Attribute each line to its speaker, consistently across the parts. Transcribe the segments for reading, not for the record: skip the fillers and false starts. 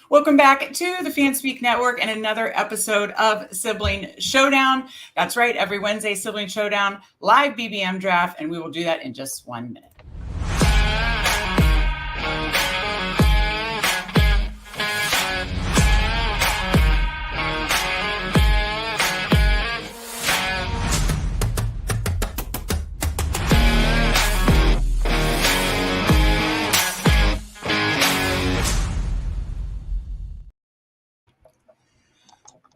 Speaker 1: Welcome back to the Fanspeak Network and another episode of Sibling Showdown. That's right, every Wednesday, Sibling Showdown, live BBM draft, and we will do that in just 1 minute.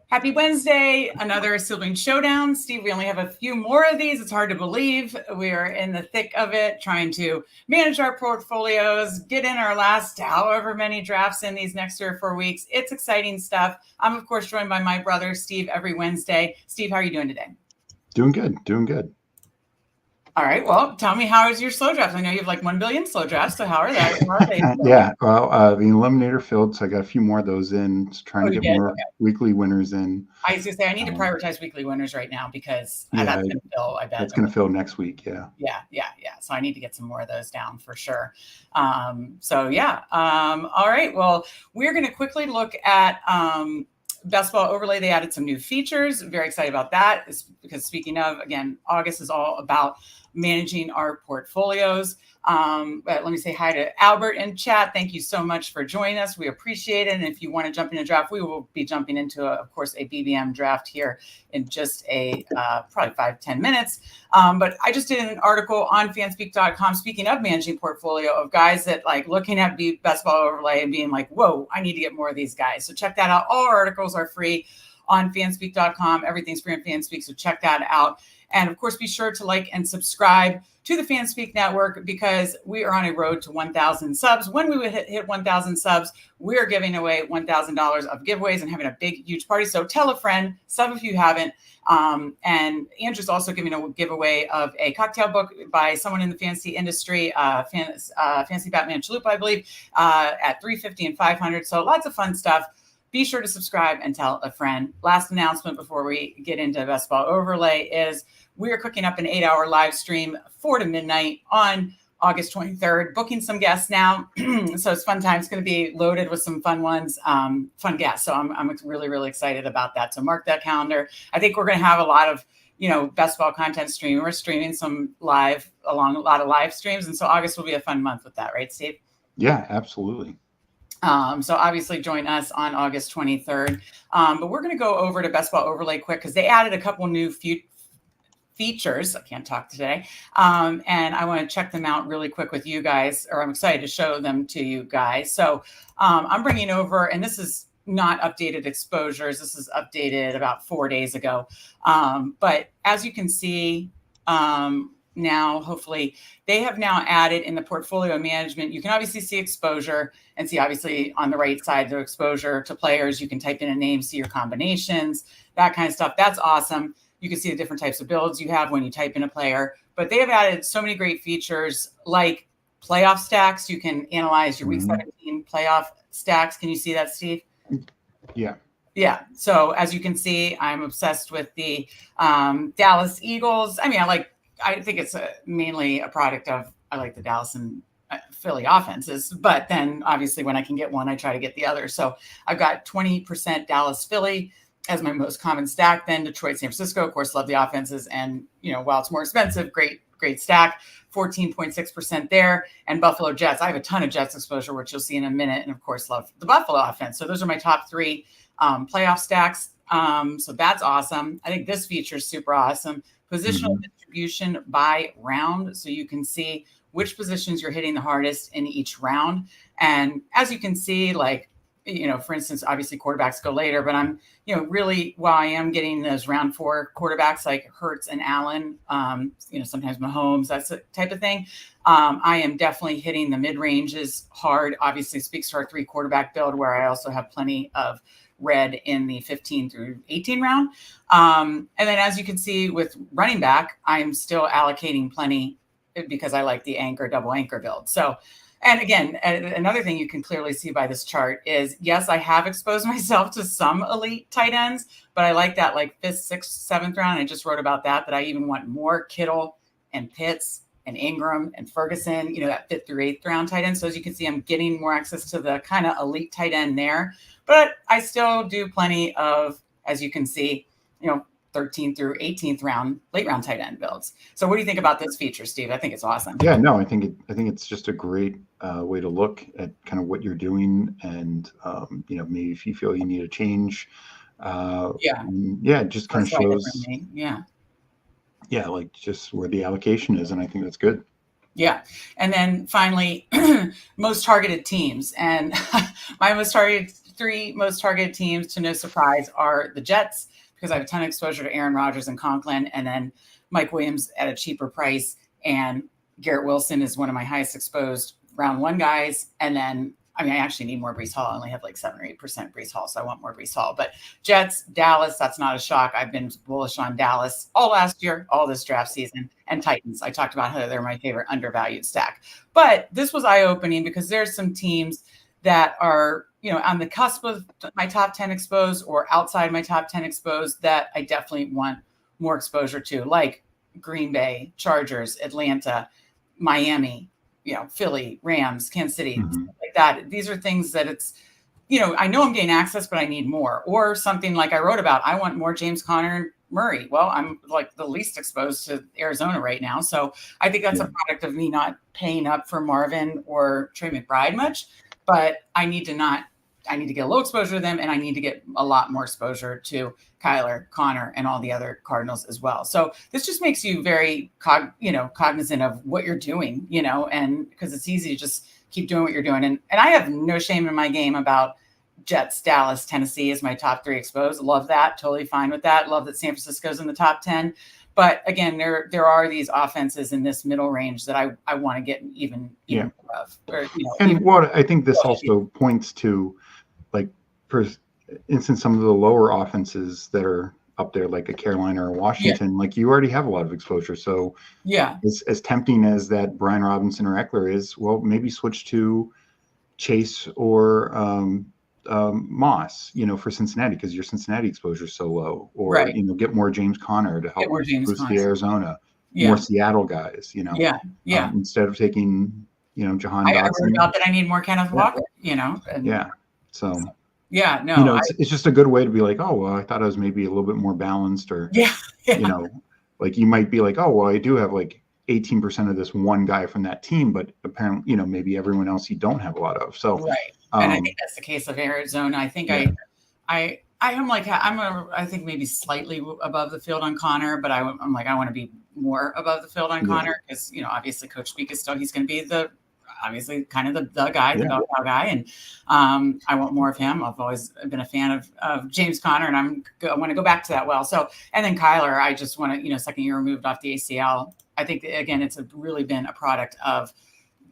Speaker 1: Happy Wednesday, another Sibling Showdown. Steve, we only have a few more of these. It's hard to believe. We are in the thick of it, trying to manage our portfolios, get in our last however many drafts in these next 3 or 4 weeks. It's exciting stuff. I'm, of course, joined by my brother, Steve, every Wednesday. Steve, how are you doing today?
Speaker 2: Doing good.
Speaker 1: All right. Well, tell me, how is your slow draft? I know you have like 1 billion slow drafts. So how are they?
Speaker 2: Yeah. Well, the eliminator filled, so I got a few more of those in. Just trying to get more weekly winners in.
Speaker 1: I was going to say, I need to prioritize weekly winners right now because that's going to fill, I bet.
Speaker 2: That's going to fill next week. Yeah.
Speaker 1: So I need to get some more of those down for sure. All right. Well, we're going to quickly look at Best Ball Overlay. They added some new features. Very excited about that. It's because speaking of, again, August is all about managing our portfolios. But let me say hi to Albert in chat. Thank you so much for joining us. We appreciate it. And if you want to jump in a draft, we will be jumping into, of course, a BBM draft here in just probably 5-10 minutes. But I just did an article on fanspeak.com, speaking of managing portfolio, of guys that like looking at Best Ball Overlay and being like, whoa, I need to get more of these guys. So check that out. All our articles are free on fanspeak.com. Everything's free on Fanspeak. So check that out. And of course, be sure to like and subscribe to the Fanspeak Network because we are on a road to 1,000 subs. When we would hit 1,000 subs, we're giving away $1,000 of giveaways and having a big, huge party. So tell a friend, sub if you haven't. And Andrew's also giving a giveaway of a cocktail book by someone in the fantasy industry, Fantasy Batman Chalupa, I believe, at $350 and $500. So lots of fun stuff. Be sure to subscribe and tell a friend. Last announcement before we get into Best Ball Overlay is we are cooking up an 8-hour live stream 4 to midnight on August 23rd, booking some guests now. So it's fun time. It's going to be loaded with some fun ones, fun guests. So I'm really, really excited about that. So mark that calendar. I think we're going to have a lot of, best ball content streaming. We're streaming some live a lot of live streams. And so August will be a fun month with that, right, Steve?
Speaker 2: Yeah, absolutely.
Speaker 1: So obviously join us on August 23rd. But we're going to go over to Best Ball Overlay quick because they added a couple new features. I can't talk today. And I want to check them out really quick with you guys, or I'm excited to show them to you guys. So I'm bringing over, and this is not updated exposures. This is updated about 4 days ago. But as you can see, now, hopefully, they have now added in the portfolio management. You can obviously see exposure and see, obviously, on the right side, the exposure to players. You can type in a name, see your combinations, that kind of stuff. That's awesome. You can see the different types of builds you have when you type in a player. But they have added so many great features like playoff stacks. You can analyze your week 17 playoff stacks. Can you see that, Steve?
Speaker 2: Yeah.
Speaker 1: Yeah. So as you can see, I'm obsessed with the Dallas Eagles. I mean, I think it's mainly a product of, I like the Dallas and Philly offenses, but then obviously when I can get one, I try to get the other. So I've got 20% Dallas Philly as my most common stack. Then Detroit, San Francisco, of course, love the offenses. And, while it's more expensive, great stack, 14.6% there. And Buffalo Jets. I have a ton of Jets exposure, which you'll see in a minute. And of course, love the Buffalo offense. So those are my top 3 playoff stacks. So that's awesome. I think this feature is super awesome. Positional distribution by round. So you can see which positions you're hitting the hardest in each round. And as you can see, for instance, obviously quarterbacks go later, but I'm, really, while I am getting those round 4 quarterbacks like Hurts and Allen, sometimes Mahomes, that's the type of thing. I am definitely hitting the mid ranges hard. Obviously speaks to our 3 quarterback build where I also have plenty of red in the 15 through 18 round. And then as you can see with running back, I'm still allocating plenty because I like the double anchor build. So, and again, another thing you can clearly see by this chart is, yes, I have exposed myself to some elite tight ends, but I like that 5th, 6th, 7th round. I just wrote about that I even want more Kittle and Pitts and Ingram and Ferguson, that 5th through 8th round tight end. So as you can see, I'm getting more access to the kind of elite tight end there, but I still do plenty of, as you can see, 13th through 18th round, late round tight end builds. So what do you think about this feature, Steve? I think it's awesome.
Speaker 2: Yeah, no, I think it's just a great way to look at kind of what you're doing, and maybe if you feel you need a change, just kind of shows, like just where the allocation is, and I think that's good.
Speaker 1: Yeah. And then finally, most targeted teams. And my three most targeted teams, to no surprise, are the Jets, because I have a ton of exposure to Aaron Rodgers and Conklin, and then Mike Williams at a cheaper price. And Garrett Wilson is one of my highest exposed round 1 guys. And then, I actually need more Breece Hall. I only have like 7 or 8% Breece Hall, so I want more Breece Hall. But Jets, Dallas, that's not a shock. I've been bullish on Dallas all last year, all this draft season, and Titans. I talked about how they're my favorite undervalued stack. But this was eye-opening because there's some teams that are, on the cusp of my top 10 exposed or outside my top 10 exposed that I definitely want more exposure to, like Green Bay, Chargers, Atlanta, Miami, Philly, Rams, Kansas City, stuff like that. These are things that it's, I know I'm getting access, but I need more. Or something like I wrote about, I want more James Conner and Murray. Well, I'm like the least exposed to Arizona right now. So I think that's a product of me not paying up for Marvin or Trey McBride much, but I need to get a low exposure to them, and I need to get a lot more exposure to Kyler, Connor, and all the other Cardinals as well. So this just makes you very cognizant of what you're doing, and because it's easy to just keep doing what you're doing. And I have no shame in my game about Jets, Dallas, Tennessee as my top 3 exposed. Love that. Totally fine with that. Love that San Francisco's in the top 10. But again, there are these offenses in this middle range that I want to get even more of.
Speaker 2: And what I think this also points to, like, for instance, some of the lower offenses that are up there, like a Carolina or Washington, like you already have a lot of exposure. So as tempting as that Brian Robinson or Eckler is, well, maybe switch to Chase or Moss, for Cincinnati, because your Cincinnati exposure is so low, or get more James Conner to help boost the Arizona, more Seattle guys, instead of taking Jahan Dotson.
Speaker 1: I worry about that. I need more Kenneth Walker,
Speaker 2: So
Speaker 1: no,
Speaker 2: it's just a good way to be like, oh, well, I thought I was maybe a little bit more balanced, or like you might be like, oh, well, I do have like 18% of this one guy from that team, but apparently, maybe everyone else you don't have a lot of. So
Speaker 1: and I think that's the case of Arizona. I think I think maybe slightly above the field on Connor, but I'm like, I want to be more above the field on Connor, because obviously Coach Speak is still, he's going to be obviously kind of the guy, the dog guy. And I want more of him. I've always been a fan of James Conner, and I want to go back to that well. So, and then Kyler, I just want to, second year removed off the ACL. I think, again, it's really been a product of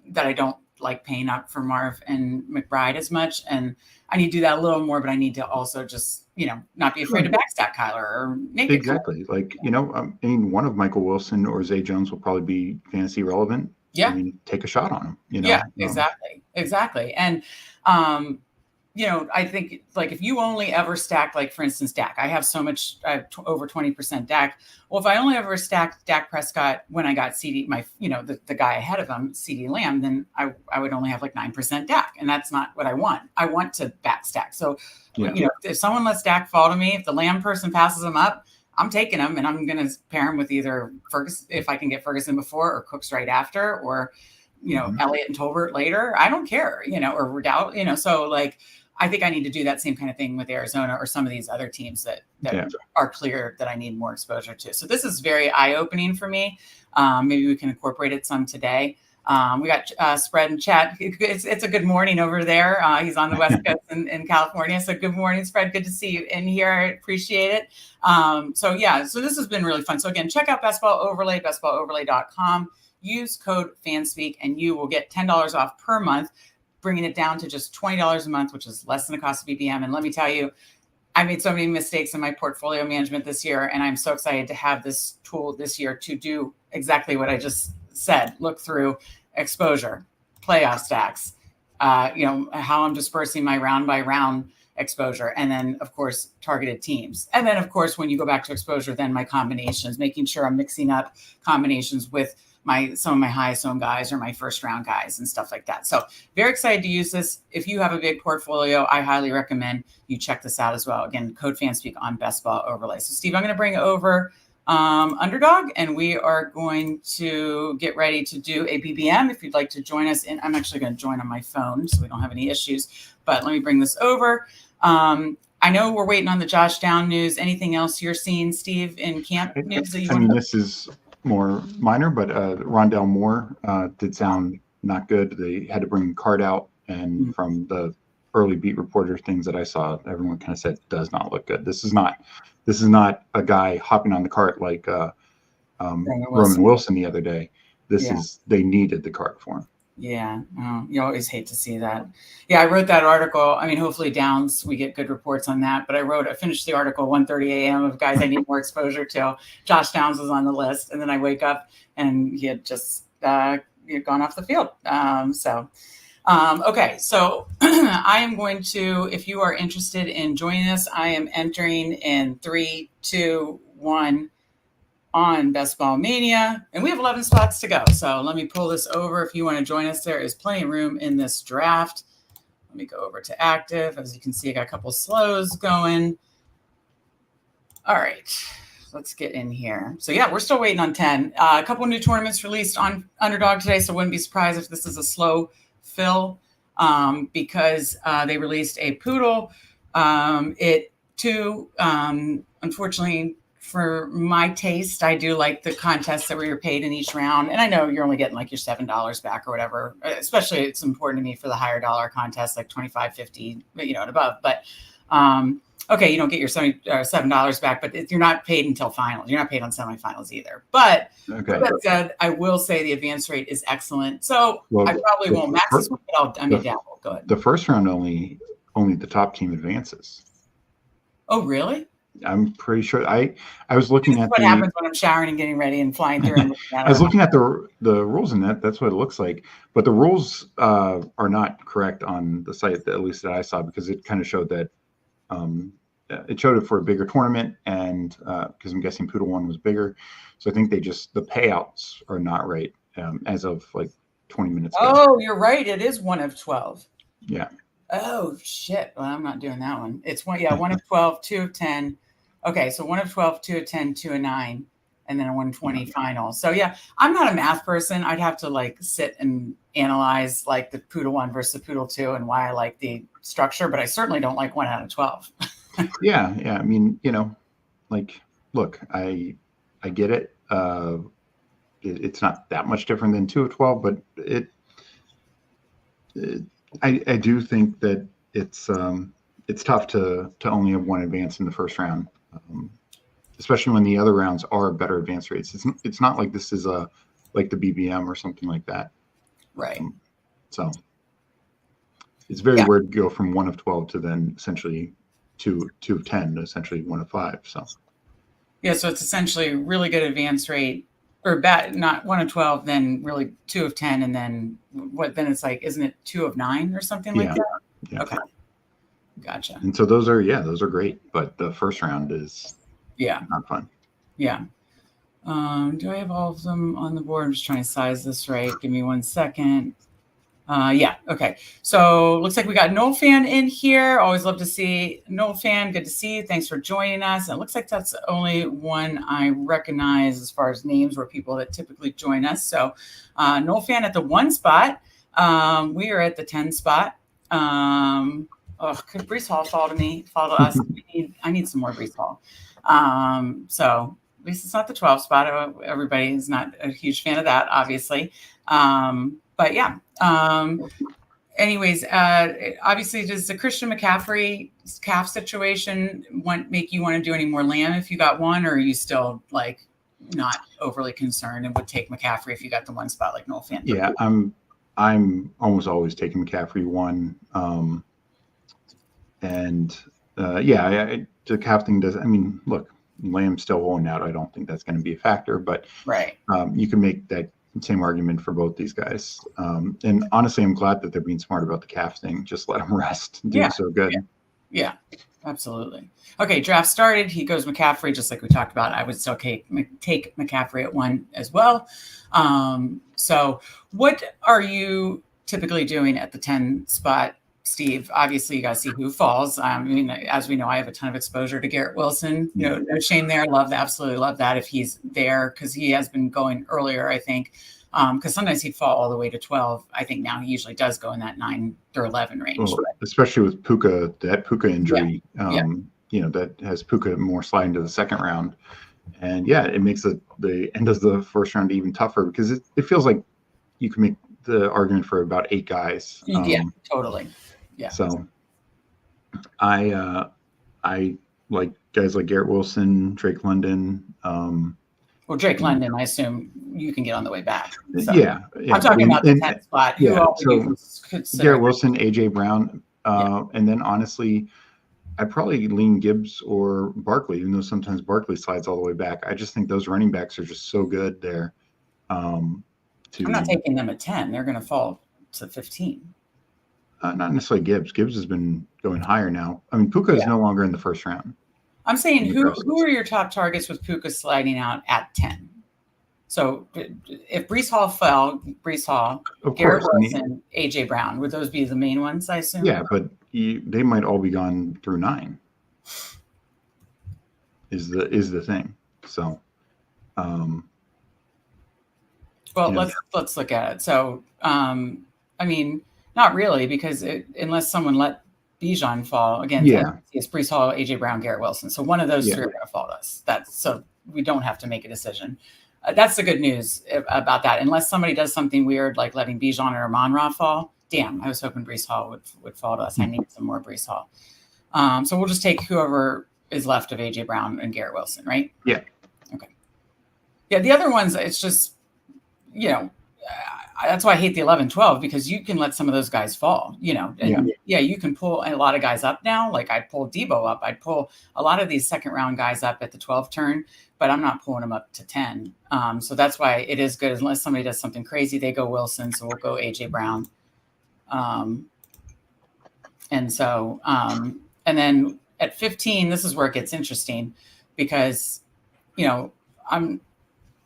Speaker 1: that. I don't like paying up for Marv and McBride as much. And I need to do that a little more, but I need to also just, not be afraid to backstack Kyler or make
Speaker 2: exactly. Like, one of Michael Wilson or Zay Jones will probably be fantasy relevant.
Speaker 1: Yeah.
Speaker 2: Take a shot on him,
Speaker 1: Exactly. And, I think, like, if you only ever stack, like, for instance, Dak, I have so much, over 20% Dak. Well, if I only ever stacked Dak Prescott when I got CD, the guy ahead of him, CD Lamb, then I would only have like 9% Dak. And that's not what I want. I want to back stack. So, if someone lets Dak fall to me, if the Lamb person passes him up, I'm taking him, and I'm going to pair him with either Ferguson, if I can get Ferguson before, or Cooks right after, or, Elliott and Tolbert later. I don't care, or Redoubt, so, like, I think I need to do that same kind of thing with Arizona or some of these other teams that are clear that I need more exposure to. So this is very eye-opening for me. Maybe we can incorporate it some today. We got Spread in chat. It's a good morning over there. He's on the West Coast in California. So good morning, Spread. Good to see you in here. I appreciate it. So this has been really fun. So again, check out Best Ball Overlay, bestballoverlay.com. Use code Fanspeak, and you will get $10 off per month, bringing it down to just $20 a month, which is less than the cost of BBM. And let me tell you, I made so many mistakes in my portfolio management this year, and I'm so excited to have this tool this year to do exactly what I just said. Look through exposure, playoff stacks, how I'm dispersing my round by round exposure, and then, of course, targeted teams. And then, of course, when you go back to exposure, then my combinations, making sure I'm mixing up combinations with some of my highest owned guys or my first round guys and stuff like that. So very excited to use this. If you have a big portfolio, I highly recommend you check this out as well. Again, code Fanspeak on Best Ball Overlay. So Steve, I'm going to bring over Underdog, and we are going to get ready to do a BBM. If you'd like to join us in, I'm actually going to join on my phone so we don't have any issues, but let me bring this over. I know we're waiting on the Josh Down news. Anything else you're seeing, Steve, in camp news that you want to?
Speaker 2: This is more minor, but Rondell Moore did sound not good. They had to bring Card out, and from the early beat reporter things that I saw, everyone kind of said does not look good. This is not a guy hopping on the cart like Roman Wilson the other day. They needed the cart for him.
Speaker 1: Yeah, you always hate to see that. Yeah, I wrote that article. I mean, hopefully Downs, we get good reports on that. But I finished the article 1:30 a.m. of guys I need more exposure to. Josh Downs was on the list, and then I wake up and he had just he had gone off the field. Okay, so I am going to, if you are interested in joining us, I am entering in 3, 2, 1 on Best Ball Mania, and we have 11 spots to go. So let me pull this over. If you want to join us, there is plenty of room in this draft. Let me go over to active. As you can see, I got a couple slows going. All right, let's get in here. So yeah, we're still waiting on 10. A couple new tournaments released on Underdog today, so wouldn't be surprised if this is a slow fill because they released a poodle. Unfortunately, for my taste, I do like the contests that we were paid in each round. And I know you're only getting like your $7 back or whatever, especially it's important to me for the higher dollar contests like 25, 50, and above. But okay, you don't get your $7 back, but you're not paid until finals. You're not paid on semifinals either. But
Speaker 2: okay.
Speaker 1: That said, I will say the advance rate is excellent. So I probably won't max this one, but dabble. Go ahead.
Speaker 2: The first round only the top team advances.
Speaker 1: Oh, really?
Speaker 2: I'm pretty sure. I was looking at
Speaker 1: what happens when I'm showering and getting ready and flying through.
Speaker 2: I was looking at the rules in that. That's what it looks like. But the rules are not correct on the site, at least that I saw, because it kind of showed that it showed it for a bigger tournament, and because I'm guessing Poodle 1 was bigger. So I think the payouts are not right as of like 20 minutes ago.
Speaker 1: Oh, you're right. It is 1 of 12.
Speaker 2: Yeah.
Speaker 1: Oh, shit. Well, I'm not doing that one. It's 1 of 12, 2 of 10. Okay, so 1 of 12, 2 of 10, 2 of 9, and then a 120 final. So yeah, I'm not a math person. I'd have to like sit and analyze like the Poodle 1 versus the Poodle 2 and why I like the structure, but I certainly don't like 1 out of 12.
Speaker 2: Yeah. I mean, like, look, I get it. It's not that much different than 2 of 12, but I do think that it's tough to only have 1 advance in the first round. Especially when the other rounds are better advance rates. It's not like this is like the BBM or something like that.
Speaker 1: Right.
Speaker 2: So it's very weird to go from 1 of 12 to then essentially 2 of 10 to essentially 1 of 5. So
Speaker 1: yeah, so it's essentially really good advance rate, or not 1 of 12, then really 2 of 10, and then what? Then it's like, isn't it 2 of 9 or something like that?
Speaker 2: Yeah.
Speaker 1: Okay. Gotcha.
Speaker 2: And so those are great, but the first round is not fun.
Speaker 1: Yeah. Do I have all of them on the board? I'm just trying to size this right. Give me 1 second. Yeah. Okay. So looks like we got Noel Fan in here. Always love to see Noel Fan. Good to see you. Thanks for joining us. And it looks like that's the only one I recognize as far as names or people that typically join us. So Noel Fan at the 1 spot. We are at the 10 spot. Could Brees Hall fall to us? I need some more Brees Hall. So at least it's not the 12 spot. Everybody is not a huge fan of that, obviously. But yeah. Anyways, obviously, does the Christian McCaffrey calf situation make you want to do any more Lamb if you got 1, or are you still like not overly concerned and would take McCaffrey if you got the 1 spot like Noel Fan?
Speaker 2: Yeah, I'm almost always taking McCaffrey 1. The calf thing does. I mean, look, Lamb's still holding out. I don't think that's going to be a factor, but
Speaker 1: right.
Speaker 2: You can make that same argument for both these guys. And honestly, I'm glad that they're being smart about the calf thing. Just let them rest and do so good.
Speaker 1: Yeah. Absolutely. Okay, draft started. He goes McCaffrey, just like we talked about. I would still take McCaffrey at 1 as well. So what are you typically doing at the 10 spot, Steve? Obviously, you got to see who falls. I mean, as we know, I have a ton of exposure to Garrett Wilson. No shame there. Absolutely love that if he's there, because he has been going earlier, I think. Because sometimes he'd fall all the way to 12. I think now he usually does go in that 9 or 11 range.
Speaker 2: Well, especially with that Puka injury, that has Puka more sliding to the second round. And it makes the end of the first round even tougher, because it feels like you can make the argument for about 8 guys.
Speaker 1: Totally. Yeah.
Speaker 2: So I like guys like Garrett Wilson, Drake London.
Speaker 1: Well, Drake London, I assume you can get on the way back. So.
Speaker 2: Yeah.
Speaker 1: I'm talking about the 10th spot. Who else would you consider?
Speaker 2: Garrett Wilson, AJ Brown, and then honestly, I'd probably lean Gibbs or Barkley, even though sometimes Barkley slides all the way back. I just think those running backs are just so good there.
Speaker 1: I'm not taking them at 10. They're going to fall to 15.
Speaker 2: Not necessarily Gibbs. Gibbs has been going higher now. I mean, Puka is no longer in the first round.
Speaker 1: I'm saying who are your top targets with Puka sliding out at 10? So if Breece Hall fell, Garrett Wilson, AJ Brown, would those be the main ones, I assume?
Speaker 2: Yeah, but they might all be gone through 9. Is the thing. So,
Speaker 1: let's look at it. So, I mean, not really, because unless someone let Bijan fall again. It's Breece Hall, AJ Brown, Garrett Wilson. So one of those 3 are going to fall to us. So we don't have to make a decision. That's the good news about that. Unless somebody does something weird, like letting Bijan or Amon-Ra fall. Damn, I was hoping Breece Hall would fall to us. I need some more Breece Hall. So we'll just take whoever is left of AJ Brown and Garrett Wilson, right?
Speaker 2: Yeah.
Speaker 1: Okay. Yeah, the other ones, it's just, that's why I hate the 11-12, because you can let some of those guys fall, you can pull a lot of guys up now. Like I'd pull Debo up. I'd pull a lot of these second round guys up at the 12 turn, but I'm not pulling them up to 10. So that's why it is good. Unless somebody does something crazy, they go Wilson. So we'll go AJ Brown. And then at 15, this is where it gets interesting, because,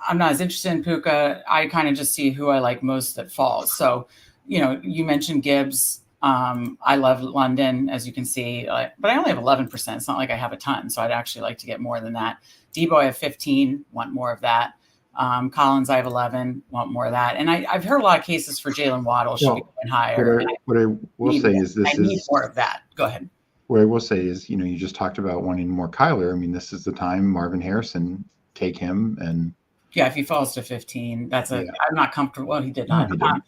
Speaker 1: I'm not as interested in Puka. I kind of just see who I like most that falls. So, you mentioned Gibbs. I love London, as you can see, but I only have 11%. It's not like I have a ton. So I'd actually like to get more than that. Debo, I have 15, want more of that. Collins, I have 11, want more of that. And I've heard a lot of cases for Jalen Waddle should be going higher.
Speaker 2: What I will say is
Speaker 1: I need more of that. Go ahead.
Speaker 2: What I will say is, you just talked about wanting more Kyler. I mean, this is the time. Marvin Harrison, take him. And
Speaker 1: yeah, if he falls to 15, I'm not comfortable. Well, he did not.
Speaker 2: No,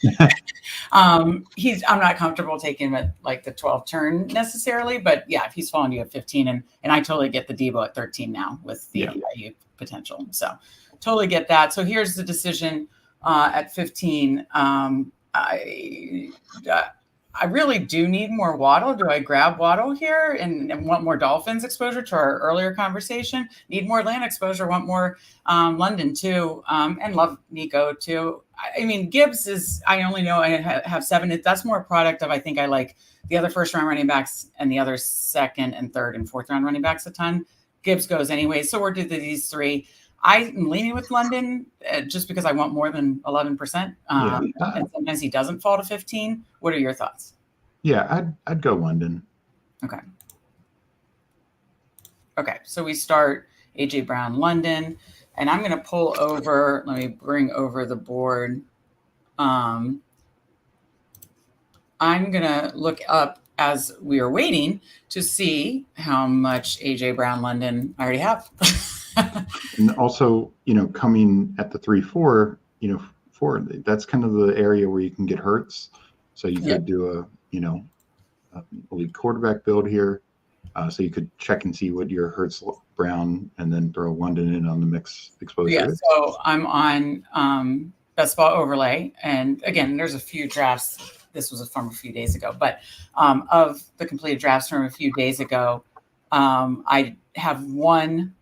Speaker 1: I'm not comfortable taking him at like the 12 turn necessarily, but if he's falling to you at 15, and I totally get the Debo at 13 now with the IU potential. So totally get that. So here's the decision at 15. I really do need more Waddle. Do I grab Waddle here and want more Dolphins exposure to our earlier conversation? Need more Atlanta exposure, want more London too, and love Nico too. I mean, Gibbs is, I only know I have 7. That's more a product of, I think I like the other first round running backs and the other second and third and fourth round running backs a ton. Gibbs goes anyway. So we're to these 3. I'm leaning with London just because I want more than 11%. And sometimes he doesn't fall to 15. What are your thoughts?
Speaker 2: Yeah, I'd go London.
Speaker 1: Okay. So we start AJ Brown, London, and I'm going to pull over. Let me bring over the board. I'm going to look up as we are waiting to see how much AJ Brown, London I already have.
Speaker 2: And also, coming at the 3-4, 4, that's kind of the area where you can get Hurts. So you could do a elite quarterback build here. So you could check and see what your Hurts, Brown, and then throw London in on the mix exposure.
Speaker 1: Yeah, so I'm on Best Ball Overlay. And again, there's a few drafts. This was from a few days ago. But of the completed drafts from a few days ago, I have 1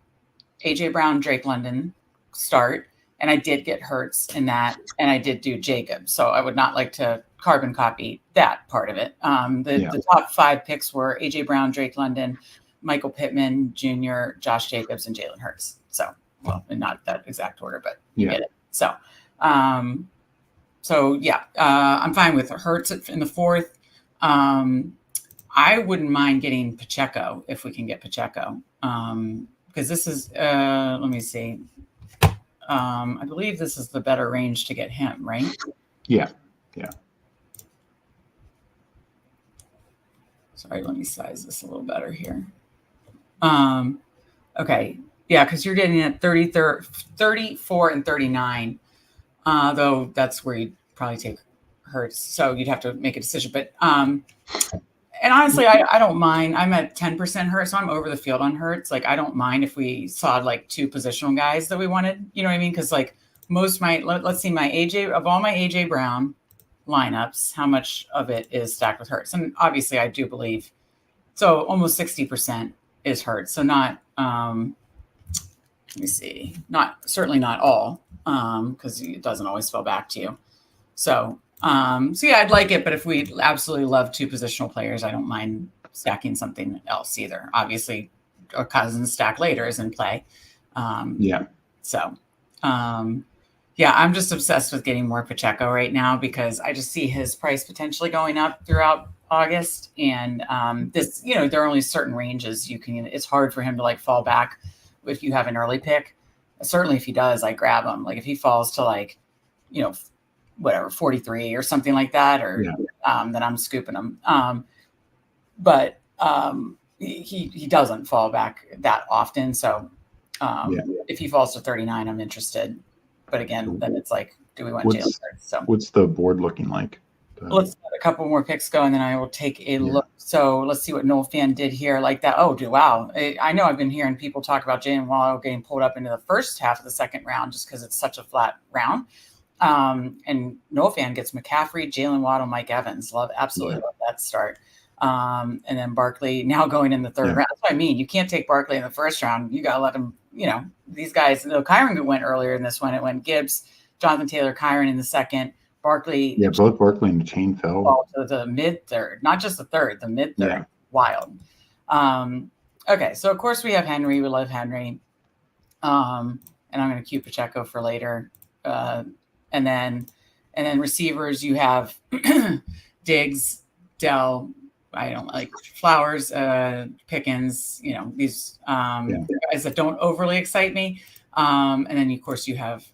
Speaker 1: AJ Brown, Drake London start, and I did get Hurts in that, and I did do Jacob. So I would not like to carbon copy that part of it. The top 5 picks were AJ Brown, Drake London, Michael Pittman Jr., Josh Jacobs, and Jalen Hurts. So, well, in not that exact order, but you get it. So, I'm fine with Hurts in the 4th. I wouldn't mind getting Pacheco if we can get Pacheco, because this is, let me see. I believe this is the better range to get him, right?
Speaker 2: Yeah.
Speaker 1: Sorry, let me size this a little better here. Okay. Yeah, because you're getting at 34 and 39, though that's where you'd probably take Hurts. So you'd have to make a decision. But and honestly, I don't mind. I'm at 10% Hurts, so I'm over the field on Hurts. Like, I don't mind if we saw like 2 positional guys that we wanted. You know what I mean? Because like let's see, my AJ Brown lineups, how much of it is stacked with Hurts? And obviously, I do believe so. Almost 60% is Hurts. So not. Let me see. Certainly not all, because it doesn't always fall back to you. So. Yeah, I'd like it, but if we absolutely love 2 positional players, I don't mind stacking something else either. Obviously, a Cousins stack later is in play. So, I'm just obsessed with getting more Pacheco right now because I just see his price potentially going up throughout August. And this, there are only certain ranges you can. It's hard for him to like fall back if you have an early pick. Certainly, if he does, I grab him. Like if he falls to like, whatever, 43 or something like that, or then I'm scooping him. But he doesn't fall back that often. So if he falls to 39, I'm interested. But again, then it's like, do we want Jalen Hurts? So
Speaker 2: what's the board looking like?
Speaker 1: Let's let a couple more picks go, and then I will take a look. So let's see what Noel Fan did here like that. Oh, wow. I know I've been hearing people talk about Jalen Waddle getting pulled up into the first half of the second round just because it's such a flat round. And Noel Fan gets McCaffrey, Jalen Waddle, Mike Evans. Absolutely love that start. And then Barkley now going in the 3rd round. That's what I mean. You can't take Barkley in the 1st round. You got to let him, these guys, Kyron went earlier in this one. It went Gibbs, Jonathan Taylor, Kyron in the 2nd. Barkley.
Speaker 2: Yeah, both Barkley and the chain fell
Speaker 1: to the mid-3rd, not just the 3rd, the mid-3rd.
Speaker 2: Yeah.
Speaker 1: Wild. Okay. So of course we have Henry. We love Henry. And I'm going to cue Pacheco for later. And then receivers, you have Diggs, Dell. I don't like Flowers, Pickens. These guys that don't overly excite me. And then of course you have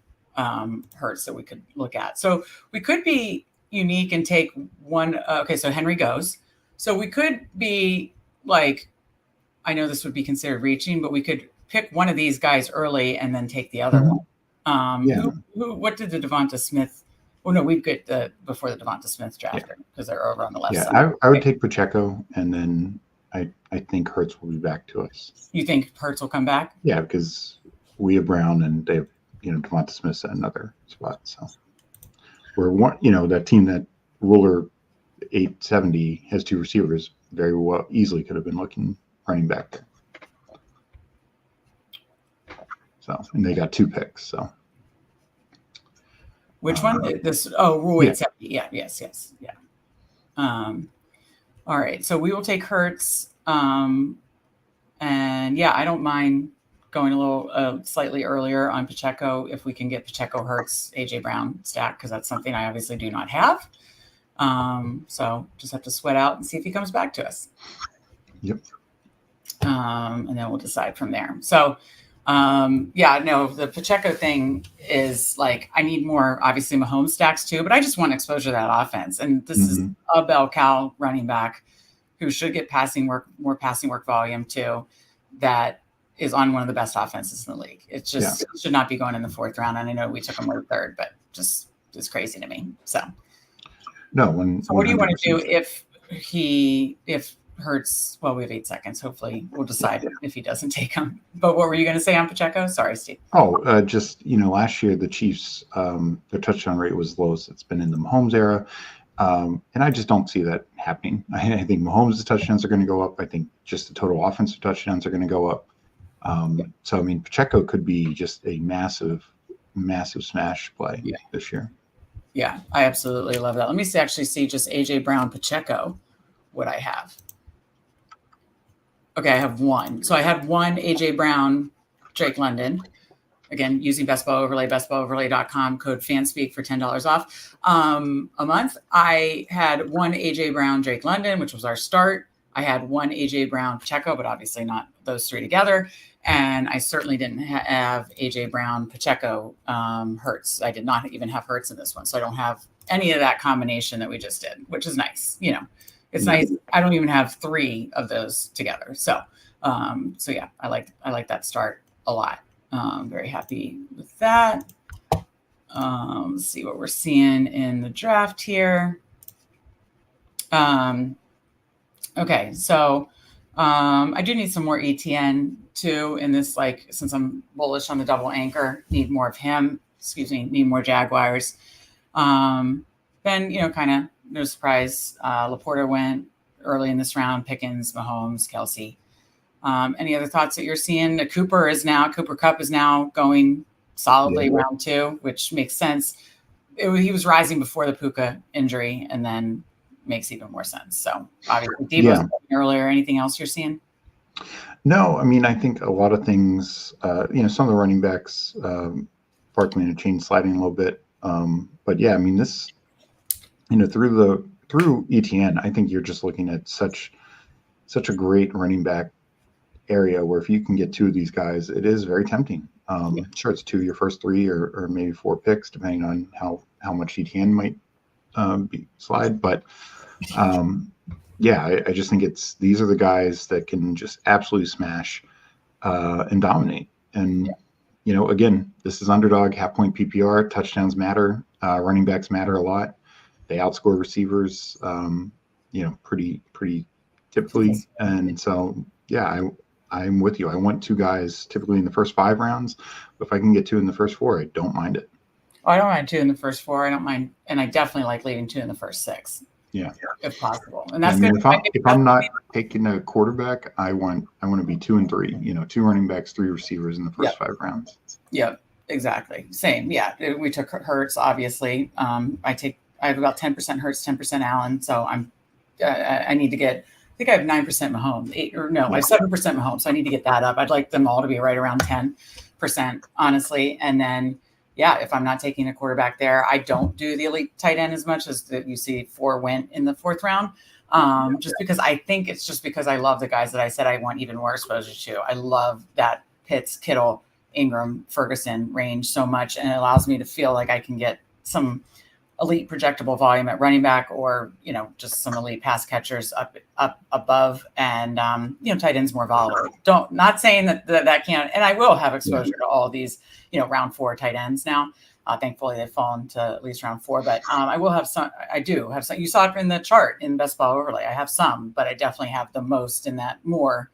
Speaker 1: Hurts that we could look at. So we could be unique and take one. Okay, so Henry goes. So we could be like, I know this would be considered reaching, but we could pick one of these guys early and then take the other one. What did the Devonta Smith? Well, no, we'd get before the Devonta Smith draft because they're over on the left side.
Speaker 2: Yeah, I would take Pacheco, and then I think Hurts will be back to us.
Speaker 1: You think Hurts will come back?
Speaker 2: Yeah, because we have Brown and they have, Devonta Smith's at another spot. So we're one, that team that ruler 870 has 2 receivers very well easily could have been looking running back there. So, and they got 2 picks. So.
Speaker 1: Which one? Rule 870. Yeah. Yes. Yeah. All right. So we will take Hurts. And I don't mind going a little slightly earlier on Pacheco if we can get Pacheco, Hurts, AJ Brown stack, because that's something I obviously do not have. So just have to sweat out and see if he comes back to us.
Speaker 2: Yep.
Speaker 1: And then we'll decide from there. So the Pacheco thing is like, I need more, obviously Mahomes stacks too, but I just want exposure to that offense. And this is a bell cow running back who should get more passing work volume too, that is on one of the best offenses in the league. It just should not be going in the 4th round. And I know we took him in the 3rd, but just is crazy to me. So
Speaker 2: no,
Speaker 1: so what do you want to do if Hurts? Well, we have 8 seconds. Hopefully we'll decide if he doesn't take him. But what were you going to say on Pacheco? Sorry, Steve.
Speaker 2: Last year the Chiefs, their touchdown rate was the lowest it's been in the Mahomes era. And I just don't see that happening. I think Mahomes' touchdowns are going to go up. I think just the total offensive touchdowns are going to go up. Pacheco could be just a massive smash play this year.
Speaker 1: Yeah, I absolutely love that. Let me actually see just AJ Brown Pacheco, what I have. Okay, I have one. So I had one AJ Brown, Drake London. Again, using Best Ball Overlay, bestballoverlay.com, code Fanspeak for $10 off a month. I had one AJ Brown, Drake London, which was our start. I had one AJ Brown, Pacheco, but obviously not those three together. And I certainly didn't have AJ Brown, Pacheco, Hertz. I did not even have Hertz in this one. So I don't have any of that combination that we just did, which is nice. You know, it's nice. I don't even have three of those together. So, so yeah, I like that start a lot. Very happy with that. Let's see what we're seeing in the draft here. Okay, so I do need some more ETN too in this, like, since I'm bullish on the double anchor, need more of him. Excuse me, need more Jaguars. Then, you know, kind of no surprise, Laporta went early in this round, Pickens, Mahomes, Kelsey. Any other thoughts that you're seeing? Cooper Kupp is now going solidly round two, which makes sense. He was rising before the Puka injury, and then makes even more sense. So obviously Debo's earlier. Anything else you're seeing?
Speaker 2: No, I mean, I think a lot of things, you know, some of the running backs, Barkley and Chain sliding a little bit. But yeah, I mean, this, you know, through ETN, I think you're just looking at such a great running back area where if you can get two of these guys, it is very tempting. Sure, it's two of your first three or maybe four picks, depending on how much ETN might be slide. But yeah, I just think these are the guys that can just absolutely smash and dominate. And you know, again, this is underdog, half point PPR, touchdowns matter, running backs matter a lot. They outscore receivers, you know, pretty typically. And so yeah, I'm with you. I want two guys typically in the first 5 rounds, but if I can get two in the first 4, I don't mind it.
Speaker 1: I don't mind two in the first 4. I don't mind, and I definitely like leading two in the first 6.
Speaker 2: Yeah,
Speaker 1: if possible. And that's
Speaker 2: good.
Speaker 1: If
Speaker 2: I'm not taking a quarterback, I want to be 2 and 3. You know, 2 running backs, 3 receivers in the first 5 rounds.
Speaker 1: Yep, exactly. Same. Yeah, we took Hertz. Obviously, I have about 10% Hertz, 10% Allen. So I need to get. I think I have 9% Mahomes. I have 7% Mahomes. So I need to get that up. I'd like them all to be right around 10%, honestly. And then, yeah, if I'm not taking a quarterback there, I don't do the elite tight end as much as you see 4 went in the 4th round. Just because I think it's just because I love the guys that I said I want even more exposure to. I love that Pitts, Kittle, Ingram, Ferguson range so much, and it allows me to feel like I can get some elite projectable volume at running back, or, you know, just some elite pass catchers up above, and you know, tight ends more volatile. Not saying that can't, and I will have exposure to all of these, you know, round 4 tight ends now. Thankfully, they've fallen to at least round 4, but I will have some. I do have some. You saw it in the chart in Best Ball Overlay. I have some, but I definitely have the most in that more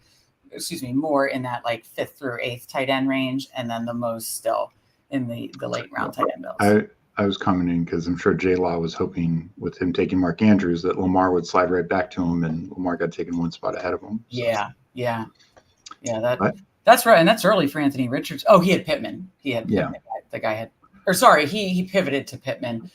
Speaker 1: in that like 5th through 8th tight end range, and then the most still in the late round tight end builds.
Speaker 2: I was commenting because I'm sure J-Law was hoping with him taking Mark Andrews that Lamar would slide right back to him, and Lamar got taken 1 spot ahead of him. So.
Speaker 1: Yeah. That's right, and that's early for Anthony Richards. Oh, he had Pittman. Pittman. The guy had, or sorry, he pivoted to Pittman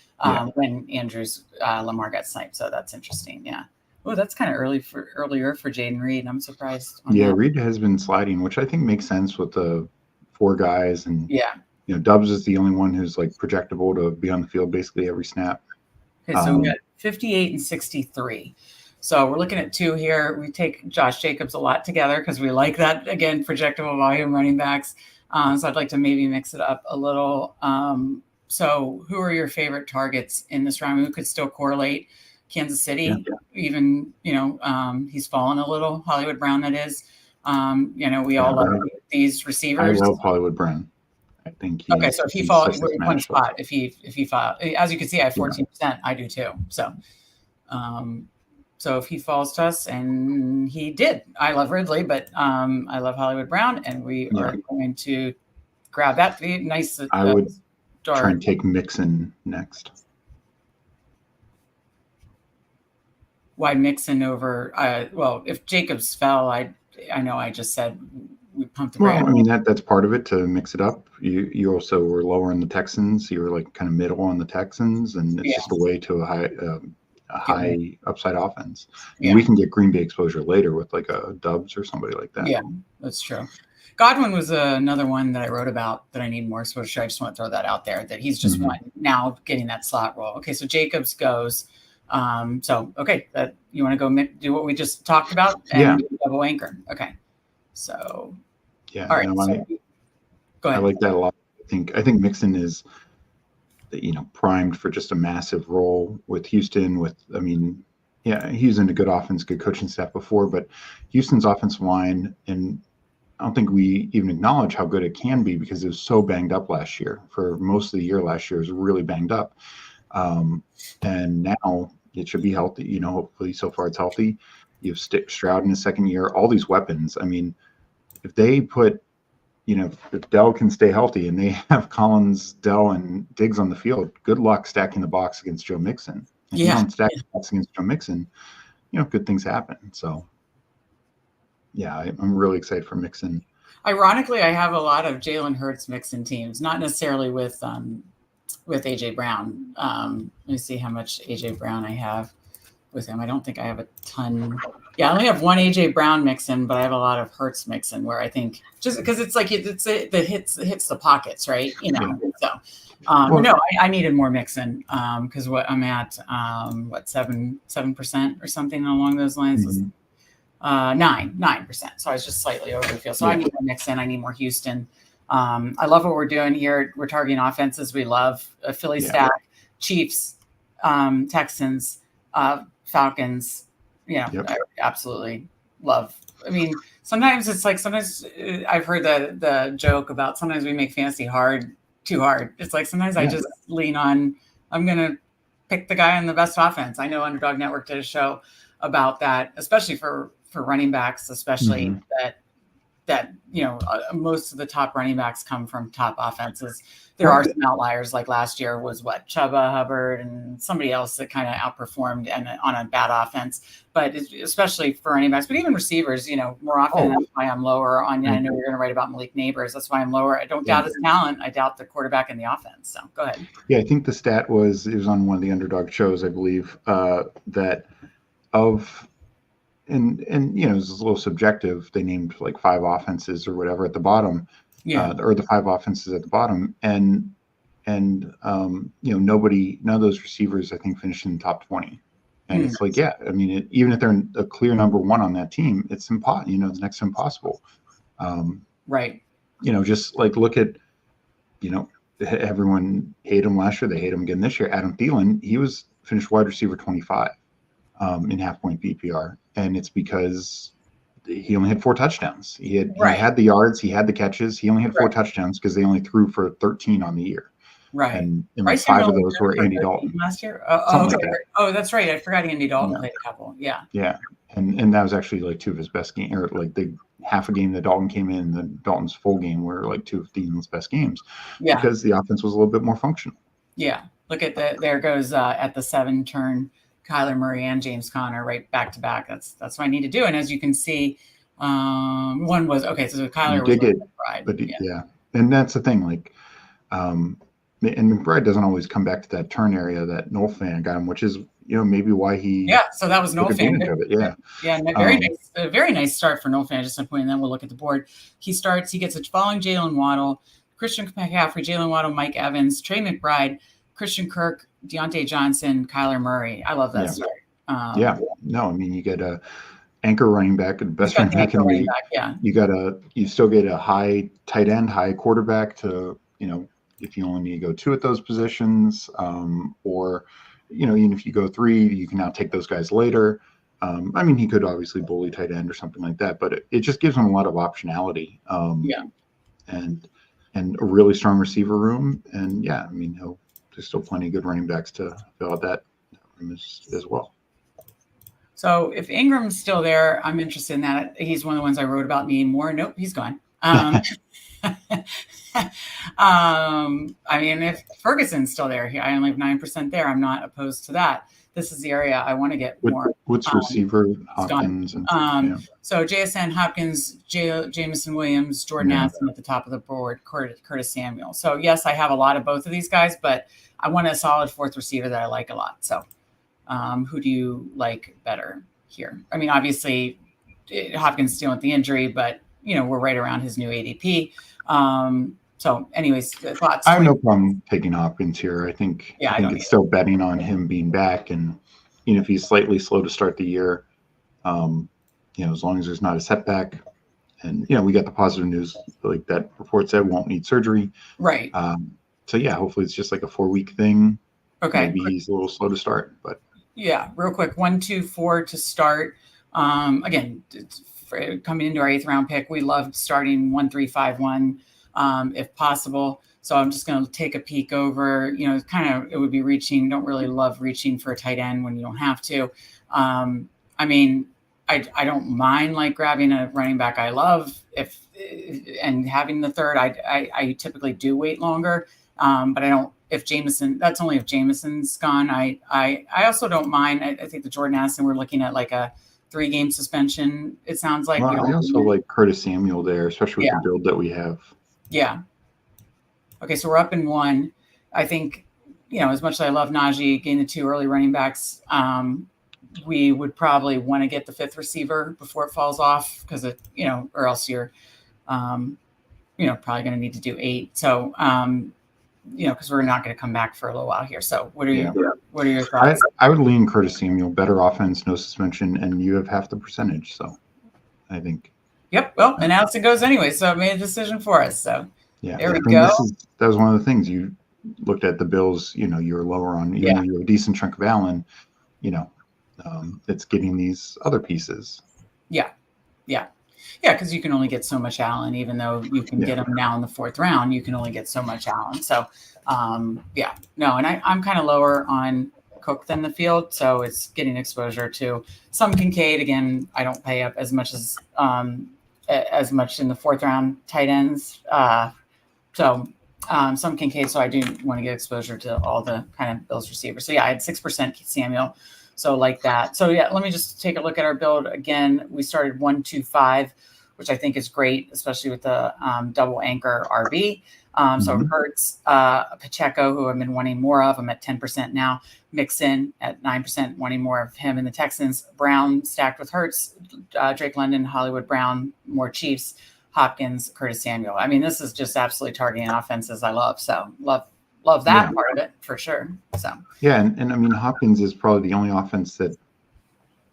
Speaker 1: when Andrews Lamar got sniped. So that's interesting. Yeah. Oh, that's kind of earlier for Jaden Reed. I'm surprised.
Speaker 2: Reed has been sliding, which I think makes sense with the 4 guys, and you know, Dubs is the only one who's like projectable to be on the field basically every snap.
Speaker 1: Okay, so we got 58 and 63. So we're looking at 2 here. We take Josh Jacobs a lot together because we like that, again, projectable volume running backs. So I'd like to maybe mix it up a little. So who are your favorite targets in this round? We could still correlate Kansas City, even, you know, he's fallen a little. Hollywood Brown, that is. You know, we all love these receivers.
Speaker 2: I love Hollywood Brown. I think
Speaker 1: okay. So if he falls one spot, if he falls, as you can see, I have 14%. I do too. So, so if he falls to us, and he did, I love Ridley, but I love Hollywood Brown, and we are going to grab that. Nice.
Speaker 2: I would try and take Mixon next.
Speaker 1: Why Mixon over? Well, if Jacobs fell, I know I just said we pumped the brand.
Speaker 2: I mean, that's part of it to mix it up. You also were lower in the Texans. You were like kind of middle on the Texans, and it's just a way to a high upside offense. And
Speaker 1: Yeah.
Speaker 2: we can get Green Bay exposure later with like a Dubs or somebody like that.
Speaker 1: Yeah, that's true. Godwin was another one that I wrote about that I need more exposure. I just want to throw that out there, that he's just one now getting that slot role. Okay, so Jacobs goes. Okay, you want to go do what we just talked about and do double anchor. Okay, so
Speaker 2: yeah,
Speaker 1: all right.
Speaker 2: no,
Speaker 1: So, go ahead.
Speaker 2: I like that a lot. I think Mixon is, primed for just a massive role with Houston. He was in a good offense, good coaching staff before, but Houston's offensive line, and I don't think we even acknowledge how good it can be because it was so banged up last year. For most of the year last year, it was really banged up. And now it should be healthy. Hopefully so far it's healthy. You have Stroud in his second year, all these weapons. I mean, if they put, if Dell can stay healthy and they have Collins, Dell, and Diggs on the field, good luck stacking the box against Joe Mixon. If you don't stack the box against Joe Mixon, good things happen. So, yeah, I'm really excited for Mixon.
Speaker 1: Ironically, I have a lot of Jalen Hurts Mixon teams, not necessarily with AJ Brown. Let me see how much AJ Brown I have with him. I don't think I have a ton. Yeah, I only have one AJ Brown Mixon, but I have a lot of Hurts Mixon where I think just because it's like it hits the pockets, right? So. No, I needed more Mixon because what I'm at 7% or something along those lines.
Speaker 2: Mm-hmm.
Speaker 1: 9%. So I was just slightly over the field. So I need more Mixon. I need more Houston. I love what we're doing here. We're targeting offenses. We love Philly stack, Chiefs, Texans, Falcons. I absolutely love. I mean, sometimes it's like I've heard the joke about sometimes we make fantasy too hard. It's like sometimes I just lean on, I'm going to pick the guy on the best offense. I know Underdog Network did a show about that, especially for running backs, especially that most of the top running backs come from top offenses. There are some outliers, like last year was Chuba Hubbard and somebody else that kind of outperformed and on a bad offense. But especially for running backs, but even receivers, more often that's why I'm lower on. I know you're going to write about Malik Neighbors. That's why I'm lower. I don't doubt his talent. I doubt the quarterback and the offense. So go ahead.
Speaker 2: Yeah, I think the stat it was on one of the Underdog shows, I believe, that of. And it was a little subjective. They named like 5 offenses or whatever at the bottom, or the 5 offenses at the bottom, and none of those receivers I think finished in the top 20. And it's like, even if they're a clear number 1 on that team, it's impossible. It's next to impossible.
Speaker 1: Right.
Speaker 2: Just like look at, everyone hated him last year. They hate him again this year. Adam Thielen, he was finished wide receiver 25. In half-point PPR, and it's because he only had 4 touchdowns. He had the yards, he had the catches. He only had 4 touchdowns because they only threw for 13 on the year.
Speaker 1: Right.
Speaker 2: And like 5 of those were Andy Dalton
Speaker 1: last year. Okay. Like that's right. I forgot Andy Dalton played a couple. Yeah.
Speaker 2: Yeah, and that was actually like 2 of his best games, or like the half a game that Dalton came in, the Dalton's full game were like 2 of Thielen's best games. Yeah. Because the offense was a little bit more functional.
Speaker 1: Yeah. Look at there goes at the 7 turn. Kyler Murray and James Conner right back to back. That's what I need to do. And as you can see, one was okay. So Kyler was McBride,
Speaker 2: but and that's the thing. Like, and McBride doesn't always come back to that turn area that Noel fan got him, which is maybe why he
Speaker 1: So that was Noel fan. Very nice start for Noel fan. Just a point, and then we'll look at the board. He gets a following Jalen Waddle, Christian McCaffrey, Jalen Waddle, Mike Evans, Trey McBride, Christian Kirk, Deontay Johnson, Kyler Murray. I love that story.
Speaker 2: You get a anchor running back, the best running back in the league. You still get a high tight end, high quarterback to, if you only need to go 2 at those positions, or, even if you go 3, you can now take those guys later. He could obviously bully tight end or something like that, but it just gives him a lot of optionality. And a really strong receiver room. And there's still plenty of good running backs to fill out that room as well.
Speaker 1: So if Ingram's still there, I'm interested in that. He's one of the ones I wrote about needing more. Nope, he's gone. If Ferguson's still there, I only have 9% there. I'm not opposed to that. This is the area I want to get more.
Speaker 2: What's receiver? Hopkins.
Speaker 1: So JSN, Hopkins, Jameson Williams, Jordan Addison at the top of the board, Curtis Samuel. So yes, I have a lot of both of these guys, but I want a solid 4th receiver that I like a lot. So Who do you like better here? I mean, obviously, Hopkins still with the injury, but we're right around his new ADP. So, anyways, thoughts.
Speaker 2: I have no problem taking Hopkins here. I think it's still betting on him being back, and if he's slightly slow to start the year, as long as there's not a setback, and we got the positive news like that report said won't need surgery.
Speaker 1: Right.
Speaker 2: So yeah, hopefully it's just like a 4-week thing.
Speaker 1: Okay.
Speaker 2: Maybe he's a little slow to start, but
Speaker 1: yeah, real quick, 1, 2, 4 to start. Again, coming into our 8th round pick, we loved starting 1, 3, 5, 1, if possible. So I'm just going to take a peek over. It would be reaching. Don't really love reaching for a tight end when you don't have to. I mean, I don't mind like grabbing a running back I love and having the third. I typically do wait longer, but I don't. If Jameson, that's only if Jameson's gone. I also don't mind. I think the Jordan Addison, we're looking at like a 3-game suspension. It sounds like.
Speaker 2: Well, I also like Curtis Samuel there, especially with the build that we have.
Speaker 1: Yeah. Okay, so we're up in 1. I think, as much as I love Najee, getting the 2 early running backs, we would probably want to get the 5th receiver before it falls off because or else you're, probably going to need to do 8. So, because we're not going to come back for a little while here. So what are your thoughts?
Speaker 2: I would lean Curtis Samuel, better offense, no suspension, and you have half the percentage. So I think.
Speaker 1: Yep. Well, and Allison goes anyway. So it made a decision for us. So
Speaker 2: yeah,
Speaker 1: there we go.
Speaker 2: That was one of the things you looked at the Bills, you were lower on, even though you have a decent chunk of Allen, it's getting these other pieces.
Speaker 1: Yeah. Yeah. Yeah, because you can only get so much Allen, even though you can get him now in the 4th round, you can only get so much Allen. So, and I'm kind of lower on Cook than the field, so it's getting exposure to some Kincaid. Again, I don't pay up as much in the 4th round tight ends. Some Kincaid, so I do want to get exposure to all the kind of Bills receivers. So yeah, I had 6% Samuel. So like that. So yeah, let me just take a look at our build again. We started 1, 2, 5, which I think is great, especially with the double anchor RB. So Hurts, Pacheco, who I've been wanting more of. I'm at 10% now. Mixon at 9%, wanting more of him. And the Texans, Brown stacked with Hurts, Drake London, Hollywood Brown, more Chiefs, Hopkins, Curtis Samuel. I mean, this is just absolutely targeting offenses I love. So love that part of it for sure. So
Speaker 2: yeah, and I mean Hopkins is probably the only offense that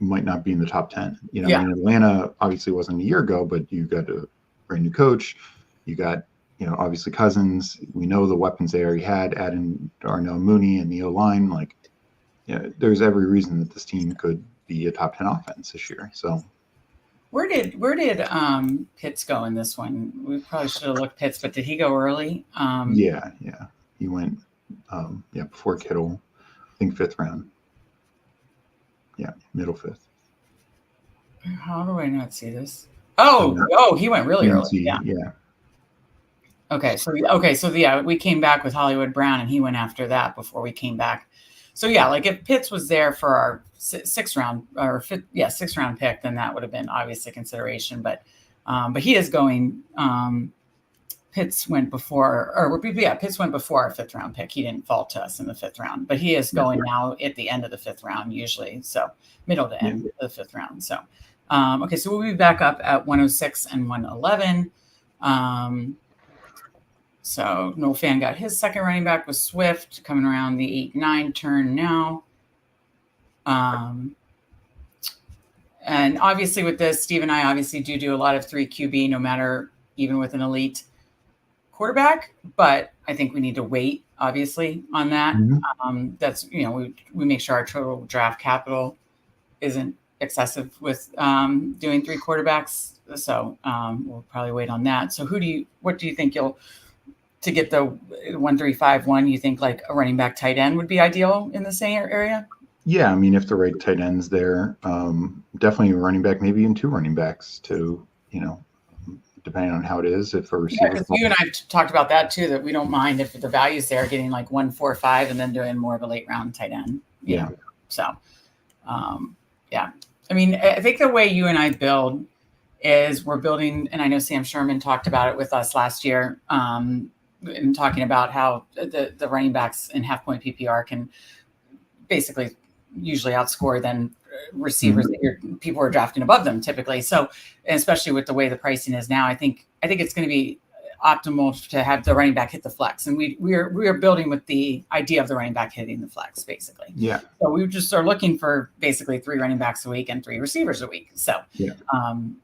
Speaker 2: might not be in the top 10. I mean, Atlanta obviously wasn't a year ago, but you got a brand new coach. You got obviously Cousins. We know the weapons they already had. Add in Darnell Mooney and the O line. Like, there's every reason that this team could be a top 10 offense this year. So.
Speaker 1: Where did Pitts go in this one? We probably should have looked Pitts, but did he go early?
Speaker 2: Yeah. He went, before Kittle, I think 5th round. Yeah, middle 5th.
Speaker 1: How do I not see this? Oh, he went really early. Yeah. Okay, so we came back with Hollywood Brown, and he went after that before we came back. So yeah, like if Pitts was there for our 6th round or 6th round pick, then that would have been obviously consideration. But he is going. Pitts went before our 5th round pick. He didn't fall to us in the 5th round, but he is going now at the end of the 5th round, usually. So middle to end of the 5th round. So, okay. So we'll be back up at 106 and 111. So Noel Fan got his 2nd running back with Swift coming around the 8-9 turn now. And obviously with this, Steve and I obviously do a lot of 3 QB, no matter even with an elite quarterback, but I think we need to wait obviously on that. That's, we make sure our total draft capital isn't excessive with doing 3 quarterbacks. So we'll probably wait on that. So what do you think to get the 1-3-5-1, you think like a running back tight end would be ideal in the same area?
Speaker 2: Yeah, I mean, if the right tight end's there, definitely a running back, maybe even 2 running backs to, depending on how it is. If a receiver,
Speaker 1: because you and I talked about that too, that we don't mind if the value's there, getting like 1-4-5 and then doing more of a late round tight end.
Speaker 2: Yeah.
Speaker 1: So, yeah. I mean, I think the way you and I build is we're building, and I know Sam Sherman talked about it with us last year, and talking about how the running backs in half point PPR can basically usually outscore than receivers that people are drafting above them typically. So, and especially with the way the pricing is now, I think it's going to be optimal to have the running back hit the flex, and we are building with the idea of the running back hitting the flex basically.
Speaker 2: Yeah.
Speaker 1: So we just are looking for basically 3 running backs a week and 3 receivers a week. So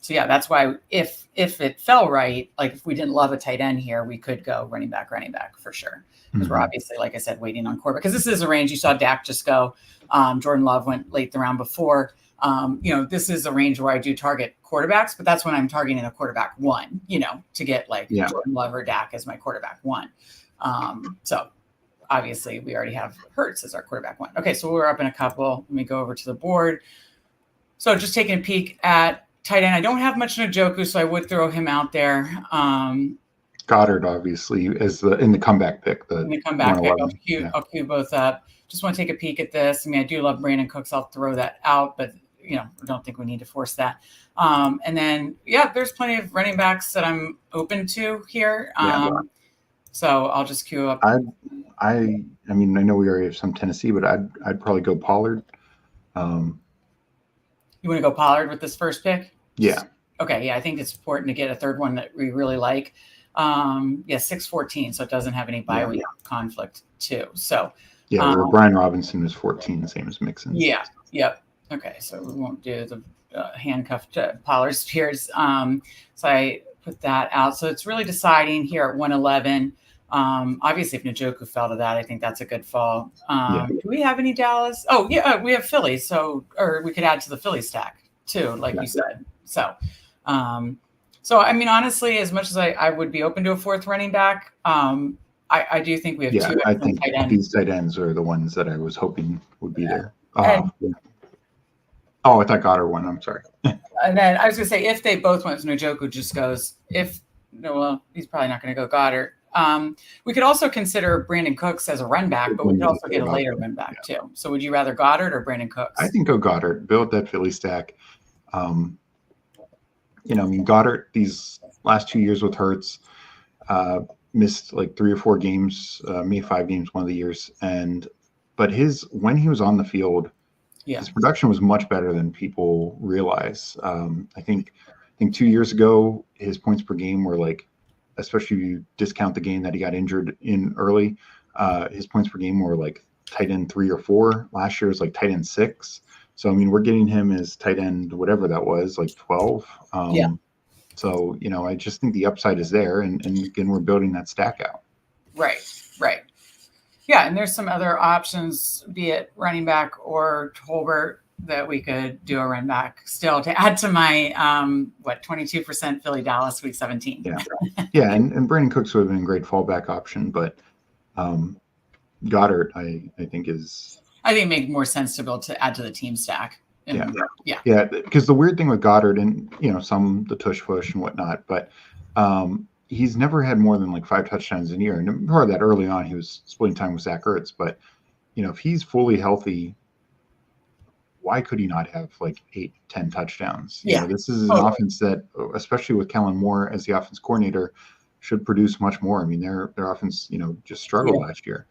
Speaker 1: that's why if it fell right, like if we didn't love a tight end here, we could go running back for sure. Because we're obviously, like I said, waiting on quarterback. Because this is a range. You saw Dak just go. Jordan Love went late the round before. This is a range where I do target quarterbacks, but that's when I'm targeting a quarterback 1, to get Jordan Love or Dak as my quarterback 1. So obviously we already have Hurts as our quarterback 1. Okay, so we're up in a couple. Let me go over to the board. So just taking a peek at tight end. I don't have much Njoku, so I would throw him out there.
Speaker 2: Goddard, obviously, is in the comeback pick.
Speaker 1: In the comeback pick, I'll queue both up. Just want to take a peek at this. I mean, I do love Brandon Cooks. I'll throw that out, but I don't think we need to force that. And then, there's plenty of running backs that I'm open to here. So I'll just queue up.
Speaker 2: I mean, I know we already have some Tennessee, but I'd probably go Pollard.
Speaker 1: You want to go Pollard with this first pick?
Speaker 2: Yeah.
Speaker 1: Okay. Yeah, I think it's important to get a third one that we really like. 6-14, so it doesn't have any bye week conflict too. So
Speaker 2: where Brian Robinson is 14, same as Mixon.
Speaker 1: Yeah. Yep. Okay, so we won't do the handcuffed Pollard Spears. So I put that out. So it's really deciding here at 111. Obviously, if Njoku fell to that, I think that's a good fall. Do we have any Dallas? Oh, yeah, we have Philly. So, or we could add to the Philly stack too, like you said. So, I mean, honestly, as much as I would be open to a 4th running back, I do think we have 2.
Speaker 2: I think these tight ends are the ones that I was hoping would be there. I thought Goddard won. I'm sorry.
Speaker 1: And then I was going to say, if they both went, Njoku just goes. He's probably not going to go Goddard. We could also consider Brandon Cooks as a run back, but we could also get a later run back too. So would you rather Goddard or Brandon Cooks?
Speaker 2: I think go Goddard. Build that Philly stack. Goddard, these last 2 years with Hurts, missed like 3 or 4 games, maybe 5 games one of the years. But when he was on the field, his production was much better than people realize. I think 2 years ago, his points per game were like, especially if you discount the game that he got injured in early, his points per game were like tight end 3 or 4. Last year was like tight end 6. So, I mean, we're getting him as tight end, whatever that was, like 12. So, I just think the upside is there. And again, we're building that stack out.
Speaker 1: Right. Yeah, and there's some other options, be it running back or Tolbert, that we could do a run back still to add to my 22% Philly Dallas week 17.
Speaker 2: Yeah, and Brandon Cooks would have been a great fallback option, but Goddard I think it made
Speaker 1: more sense to add to the team stack.
Speaker 2: Because the weird thing with Goddard, and the tush push and whatnot, but he's never had more than like 5 touchdowns in a year. And part of that early on, he was splitting time with Zach Ertz. But, if he's fully healthy, why could he not have like 8-10 touchdowns? This is an offense that, especially with Kellen Moore as the offense coordinator, should produce much more. I mean, their offense, just struggled last year.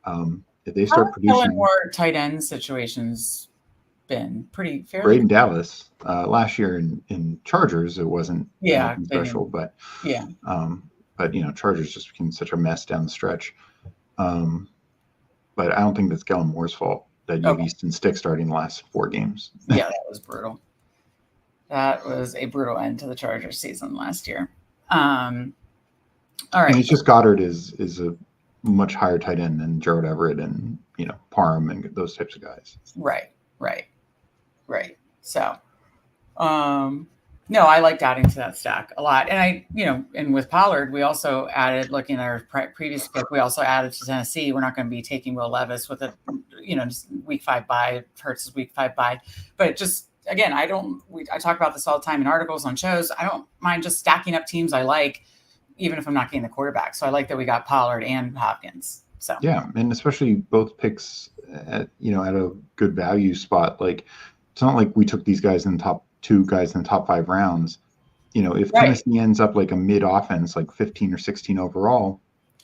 Speaker 2: If they start producing
Speaker 1: Kellen Moore tight end situations been pretty fair.
Speaker 2: Great in Dallas. Last year in Chargers, it wasn't special, but Chargers just became such a mess down the stretch. But I don't think that's Kellen Moore's fault that you have Easton Stick starting the last 4 games.
Speaker 1: Yeah, that was brutal. That was a brutal end to the Chargers season last year. All right.
Speaker 2: And it's just Goddard is a much higher tight end than Gerald Everett and Parham and those types of guys.
Speaker 1: Right. So, no, I liked adding to that stack a lot. And and with Pollard, we also added, looking at our previous pick, we also added to Tennessee. We're not going to be taking Will Levis with a, just week 5 bye, Hurts' week 5 bye. But just, again, I talk about this all the time in articles on shows. I don't mind just stacking up teams I like, even if I'm not getting the quarterback. So I like that we got Pollard and Hopkins. So
Speaker 2: yeah, and especially both picks at a good value spot. Like, it's not like we took these guys in the top 2 guys in the top 5 rounds. If Tennessee ends up like a mid offense, like 15 or 16 overall,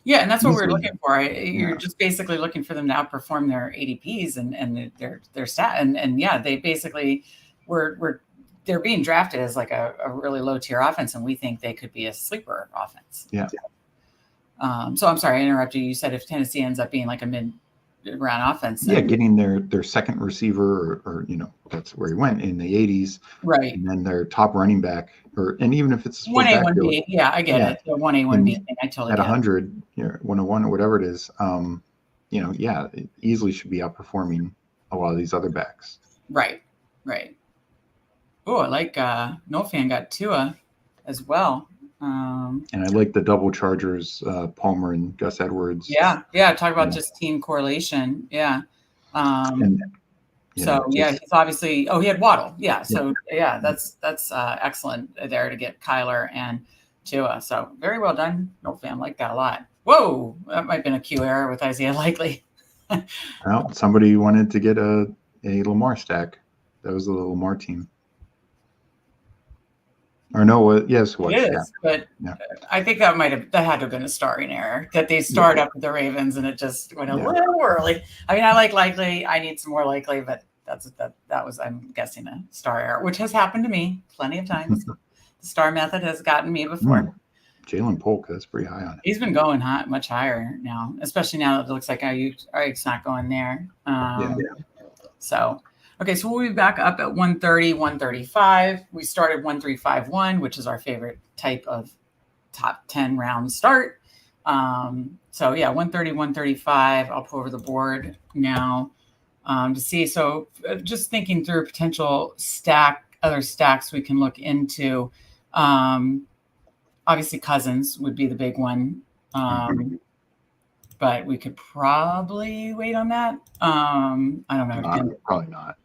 Speaker 1: Yeah, and that's what we're
Speaker 2: easily.
Speaker 1: looking for. You're just basically looking for them to outperform their ADPs and their stat. And yeah, they basically they're being drafted as like a really low tier offense, and we think they could be a sleeper offense.
Speaker 2: Yeah.
Speaker 1: So I'm sorry I interrupted you. You said if Tennessee ends up being like a mid-round offense,
Speaker 2: Yeah, getting their second receiver, or that's where he went in the 80s,
Speaker 1: right?
Speaker 2: And then their top running back, and even if it's a split
Speaker 1: 1A,
Speaker 2: backfield,
Speaker 1: 1B. Yeah, I get it. The 1A, 1B thing. I totally
Speaker 2: at
Speaker 1: get
Speaker 2: 100, 101 or whatever it is, it easily should be outperforming a lot of these other backs.
Speaker 1: Right. Oh, I like No Fan got Tua as well.
Speaker 2: And I like the double chargers, Palmer and Gus Edwards.
Speaker 1: Yeah. Talk about just team correlation. Yeah. He's obviously. Oh, he had Waddle. Yeah. So that's excellent there to get Kyler and Tua. So very well done. No Fan, like that a lot. Whoa, that might have been a Q error with Isaiah Likely.
Speaker 2: Well, somebody wanted to get a Lamar stack. That was the Lamar team. Or no, yes,
Speaker 1: it is, but I think that had to have been a starring error, that they start up with the Ravens and it just went a little early. I mean, I like Likely. I need some more Likely, but that was, I'm guessing, a star error, which has happened to me plenty of times. The star method has gotten me before.
Speaker 2: Jalen Polk, that's pretty high on it.
Speaker 1: He's been going much higher now, especially now that it looks like Ayuk's not going there. So. Okay, so we'll be back up at 130, 135. We started 1351, which is our favorite type of top 10 round start. 130, 135. I'll pull over the board now to see. So just thinking through potential other stacks we can look into. Obviously, Cousins would be the big one. But we could probably wait on that. I don't know.
Speaker 2: Probably not.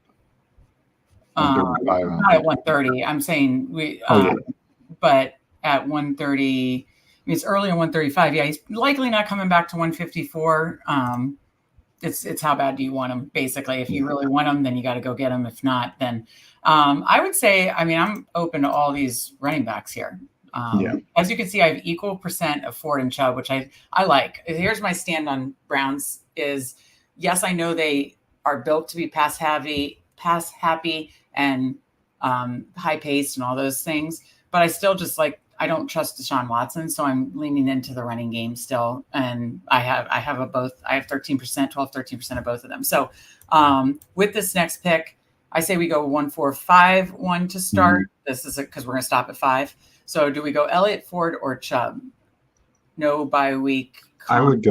Speaker 1: Not at 130. I'm saying but at 130, I mean, it's early on 135. Yeah, he's likely not coming back to 154. It's how bad do you want him? Basically, if you really want him, then you got to go get him. If not, then I would say, I mean, I'm open to all these running backs here. As you can see, I have equal percent of Ford and Chubb, which I like. Here's my stand on Browns is, yes, I know they are built to be pass happy and high paced and all those things, but I still I don't trust Deshaun Watson, so I'm leaning into the running game still. And I have 13% of both of them. So with this next pick, I say we go 1-4-5-1 to start. This is because we're going to stop at 5. So do we go Elliott, Ford, or Chubb? No bye week.
Speaker 2: I'd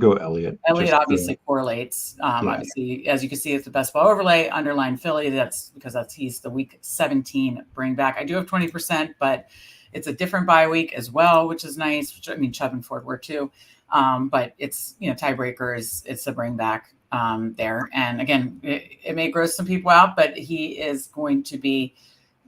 Speaker 2: go Elliott.
Speaker 1: Elliott obviously correlates. Obviously, as you can see, it's the best ball overlay, underline Philly. That's because he's the week 17 bring back. I do have 20%, but it's a different bye week as well, which is nice. Which, I mean, Chubb and Ford were too. But it's, tiebreaker it's the bring back there. And again, it may gross some people out, but he is going to be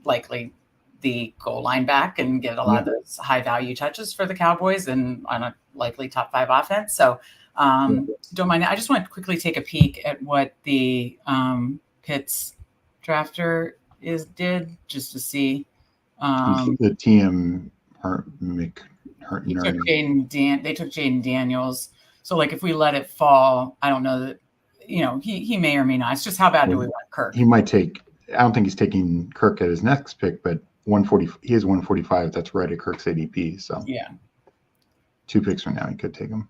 Speaker 1: likely the goal line back and get a lot of those high value touches for the Cowboys and on a likely top 5 offense. So don't mind that. I just want to quickly take a peek at what the Pitts drafter did just to see.
Speaker 2: The TM
Speaker 1: they took Jaden Daniels. So like if we let it fall, I don't know that, he may or may not. It's just how bad do we want Kirk?
Speaker 2: He might take, I don't think he's taking Kirk at his next pick, but 140, he has 145. That's right at Kirk's ADP. So 2 picks from now, he could take him.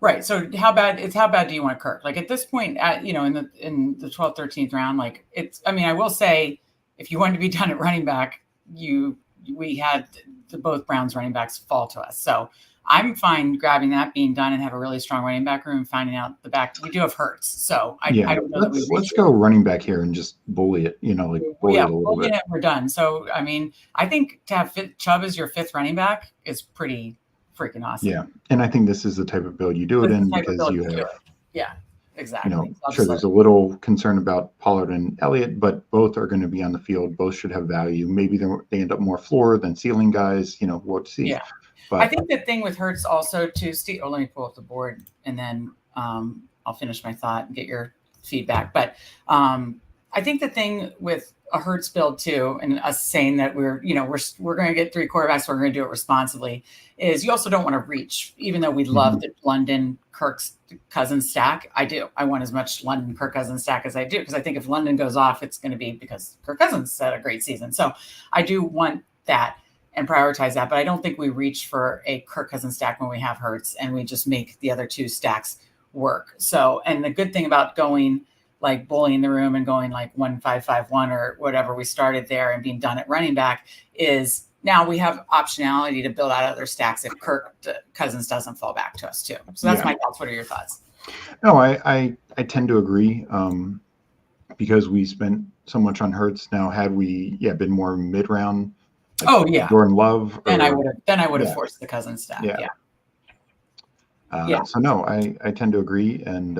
Speaker 1: Right. So how bad do you want Kirk? Like at this point in the 12th, 13th round, I will say if you wanted to be done at running back, we had both Browns running backs fall to us. So I'm fine grabbing that, being done, and have a really strong running back room, finding out the back. We do have Hurts. So I don't know
Speaker 2: let's go running back here and just bully it, bully it a little bit.
Speaker 1: We're done. So, I mean, I think to have Chubb as your 5th running back is pretty freaking awesome.
Speaker 2: Yeah. And I think this is the type of build you do it in because you have.
Speaker 1: Yeah, exactly.
Speaker 2: Sure, there's a little concern about Pollard and Elliott, but both are going to be on the field. Both should have value. Maybe they end up more floor than ceiling guys. We'll see. Yeah. But
Speaker 1: I think the thing with Hurts also too, Steve. Let me pull up the board and then I'll finish my thought and get your feedback. But I think the thing with a Hertz build too, and us saying that we're going to get 3 quarterbacks, we're going to do it responsibly, is you also don't want to reach, even though we love the London Kirk's Cousins stack. I want as much London Kirk Cousins stack as I do, because I think if London goes off, it's going to be because Kirk Cousins had a great season. So I do want that and prioritize that, but I don't think we reach for a Kirk Cousins stack when we have Hertz, and we just make the other 2 stacks work. So, and the good thing about going like bullying the room and going like 1-5-5-1 or whatever we started there and being done at running back is now we have optionality to build out other stacks if Kirk Cousins doesn't fall back to us too. So that's my thoughts. What are your thoughts?
Speaker 2: No, I tend to agree, because we spent so much on Hertz. Now, had we been more mid round, like Jordan Love,
Speaker 1: and I would have forced the Cousins stack.
Speaker 2: So no, I tend to agree, and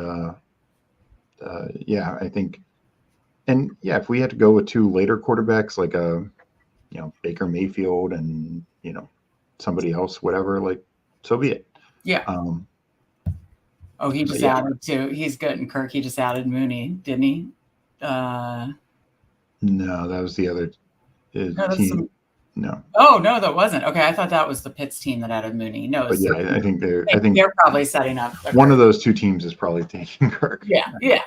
Speaker 2: I think, and if we had to go with 2 later quarterbacks, like Baker Mayfield and somebody else, whatever, like, so be it.
Speaker 1: He just added he's good, and Kirk, he just added Mooney, didn't he?
Speaker 2: No, that was the other team. No.
Speaker 1: Oh no, that wasn't. Okay, I thought that was the Pitts team that added Mooney. No,
Speaker 2: but I think they're
Speaker 1: probably setting up.
Speaker 2: One of those 2 teams is probably taking Kirk.
Speaker 1: Yeah. I'd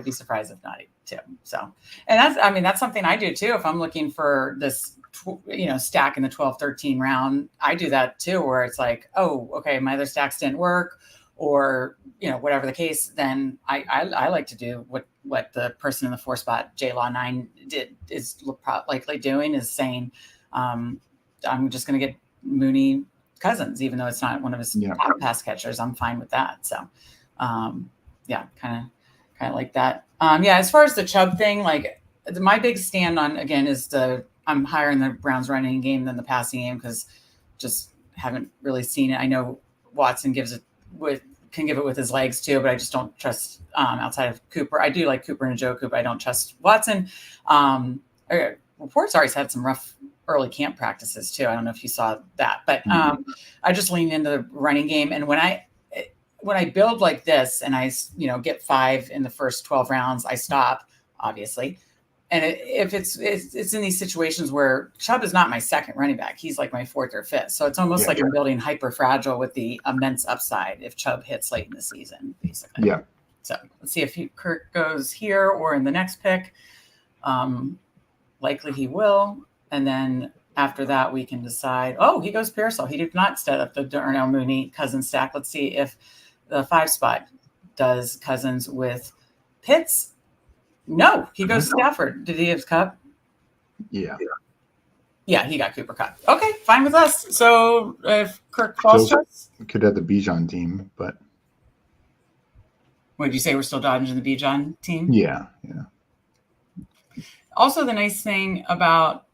Speaker 1: be surprised if not too. So, and that's something I do too. If I'm looking for this, stack in the 12-13 round, I do that too, where it's like, oh, okay, my other stacks didn't work, or whatever the case. Then I like to do what the person in the 4 spot JLaw 9 is likely doing, is saying, I'm just going to get Mooney Cousins, even though it's not one of his top pass catchers. I'm fine with that. So, kind of like that. As far as the Chubb thing, like my big stand on, again, is I'm higher in the Browns running game than the passing game, because just haven't really seen it. I know Watson can give it with his legs too, but I just don't trust outside of Cooper. I do like Cooper and Njoku, but I don't trust Watson. Reports always had some rough early camp practices too. I don't know if you saw that, but I just lean into the running game. And when I build like this and I get 5 in the first 12 rounds, I stop, obviously. And if it's in these situations where Chubb is not my second running back, he's like my 4th or 5th. So it's almost like I'm building hyper fragile with the immense upside if Chubb hits late in the season, basically.
Speaker 2: Yeah.
Speaker 1: So let's see if Kirk goes here or in the next pick. Likely he will. And then after that, we can decide, he goes Pearsall. He did not set up the Darnell Mooney Cousins stack. Let's see if the 5 spot does Cousins with Pitts. No, he goes Stafford. Did he have Cup?
Speaker 2: Yeah,
Speaker 1: he got Cooper Cup. Okay, fine with us. So if Kirk falls to us,
Speaker 2: could have the Bijan team, but
Speaker 1: what did you say? We're still dodging the Bijan team?
Speaker 2: Yeah.
Speaker 1: Also, the nice thing about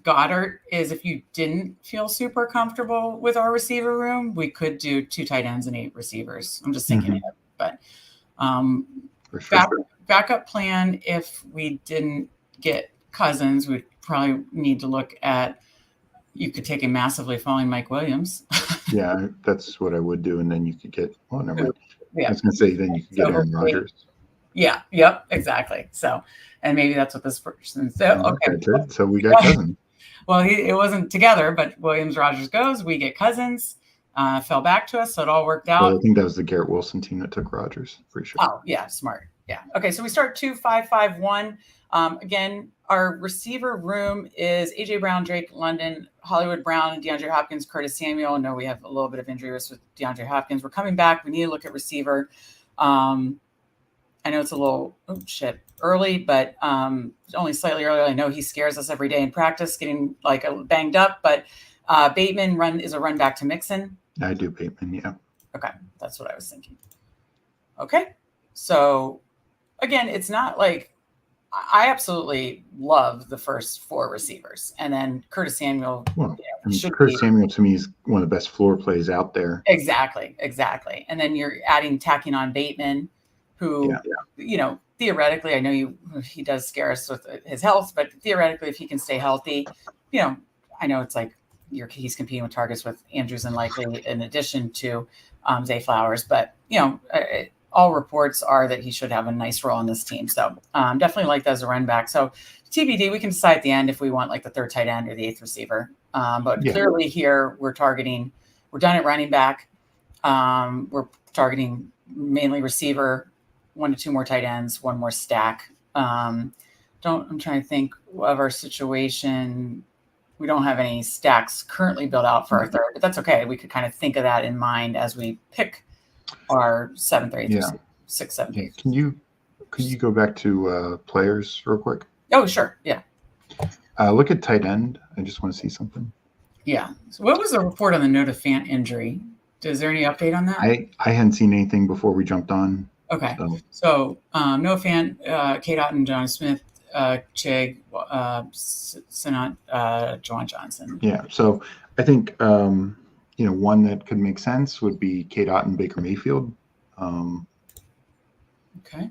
Speaker 1: Goddard is if you didn't feel super comfortable with our receiver room, we could do 2 tight ends and 8 receivers. I'm just thinking it, but. Backup plan, if we didn't get Cousins, we'd probably need to look at, you could take a massively falling Mike Williams.
Speaker 2: Yeah, that's what I would do. And then you could get, never mind. I was going to say, then you could get Aaron Rodgers.
Speaker 1: Yeah, yep, exactly. So, and maybe that's what this person said. Okay.
Speaker 2: So we got Cousins.
Speaker 1: Well, it wasn't together, but Williams, Rodgers goes, we get Cousins. Fell back to us, so it all worked out.
Speaker 2: Well, I think that was the Garrett Wilson team that took Rodgers, pretty sure.
Speaker 1: Oh, yeah, smart. Yeah. Okay, so we start 2-5-5-1. Again, our receiver room is A.J. Brown, Drake London, Hollywood Brown, DeAndre Hopkins, Curtis Samuel. I know we have a little bit of injury risk with DeAndre Hopkins. We're coming back. We need to look at receiver. I know it's a little early, but only slightly early. I know he scares us every day in practice, getting like banged up, but Bateman is a run back to Mixon.
Speaker 2: I do Bateman, yeah.
Speaker 1: Okay, that's what I was thinking. Okay, so again, it's not like I absolutely love the first 4 receivers, and then Curtis Samuel.
Speaker 2: Well, Curtis Samuel to me is one of the best floor plays out there.
Speaker 1: Exactly, and then you're tacking on Bateman, who theoretically, I know he does scare us with his health, but theoretically, if he can stay healthy, I know it's like. He's competing with targets with Andrews and Likely in addition to Zay Flowers, but all reports are that he should have a nice role on this team. So definitely like that as a run back. So TBD, we can decide at the end if we want like the third tight end or the eighth receiver. But clearly here we're done at running back. We're targeting mainly receiver, 1 to 2 more tight ends, 1 more stack. I'm trying to think of our situation. We don't have any stacks currently built out for our third, but that's okay. We could kind of think of that in mind as we pick our 7th or 8th, 6th, 7th.
Speaker 2: Yeah. Could you go back to players real quick?
Speaker 1: Oh, sure. Yeah.
Speaker 2: Look at tight end. I just want to see something.
Speaker 1: Yeah. So what was the report on the Noah Fant injury? Is there any update on that?
Speaker 2: I hadn't seen anything before we jumped on.
Speaker 1: Okay. So Noah Fant, Kate Otten, John Smith, Chig, Sinat, Juwan Johnson.
Speaker 2: Yeah. So I think, one that could make sense would be Kate Otten, Baker Mayfield.
Speaker 1: Okay.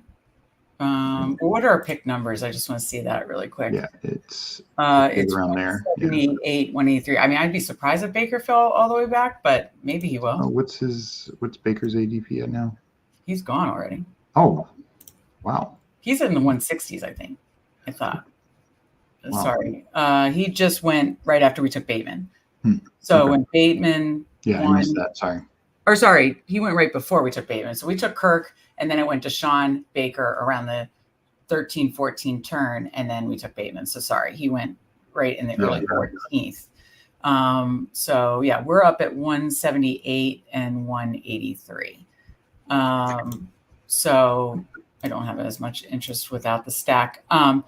Speaker 1: What are our pick numbers? I just want to see that really quick.
Speaker 2: Yeah, it's
Speaker 1: around there. 178, 183. I mean, I'd be surprised if Baker fell all the way back, but maybe he will.
Speaker 2: What's Baker's ADP at now?
Speaker 1: He's gone already.
Speaker 2: Oh, wow.
Speaker 1: He's in the 160s, I think. I thought. Wow. Sorry. He just went right after we took Bateman. So when Bateman
Speaker 2: I missed that.
Speaker 1: Sorry. He went right before we took Bateman. So we took Kirk, and then it went to Sean Baker around the 13-14 turn, and then we took Bateman. So sorry, he went right in the early 14th. So yeah, we're up at 178 and 183. So I don't have as much interest without the stack. I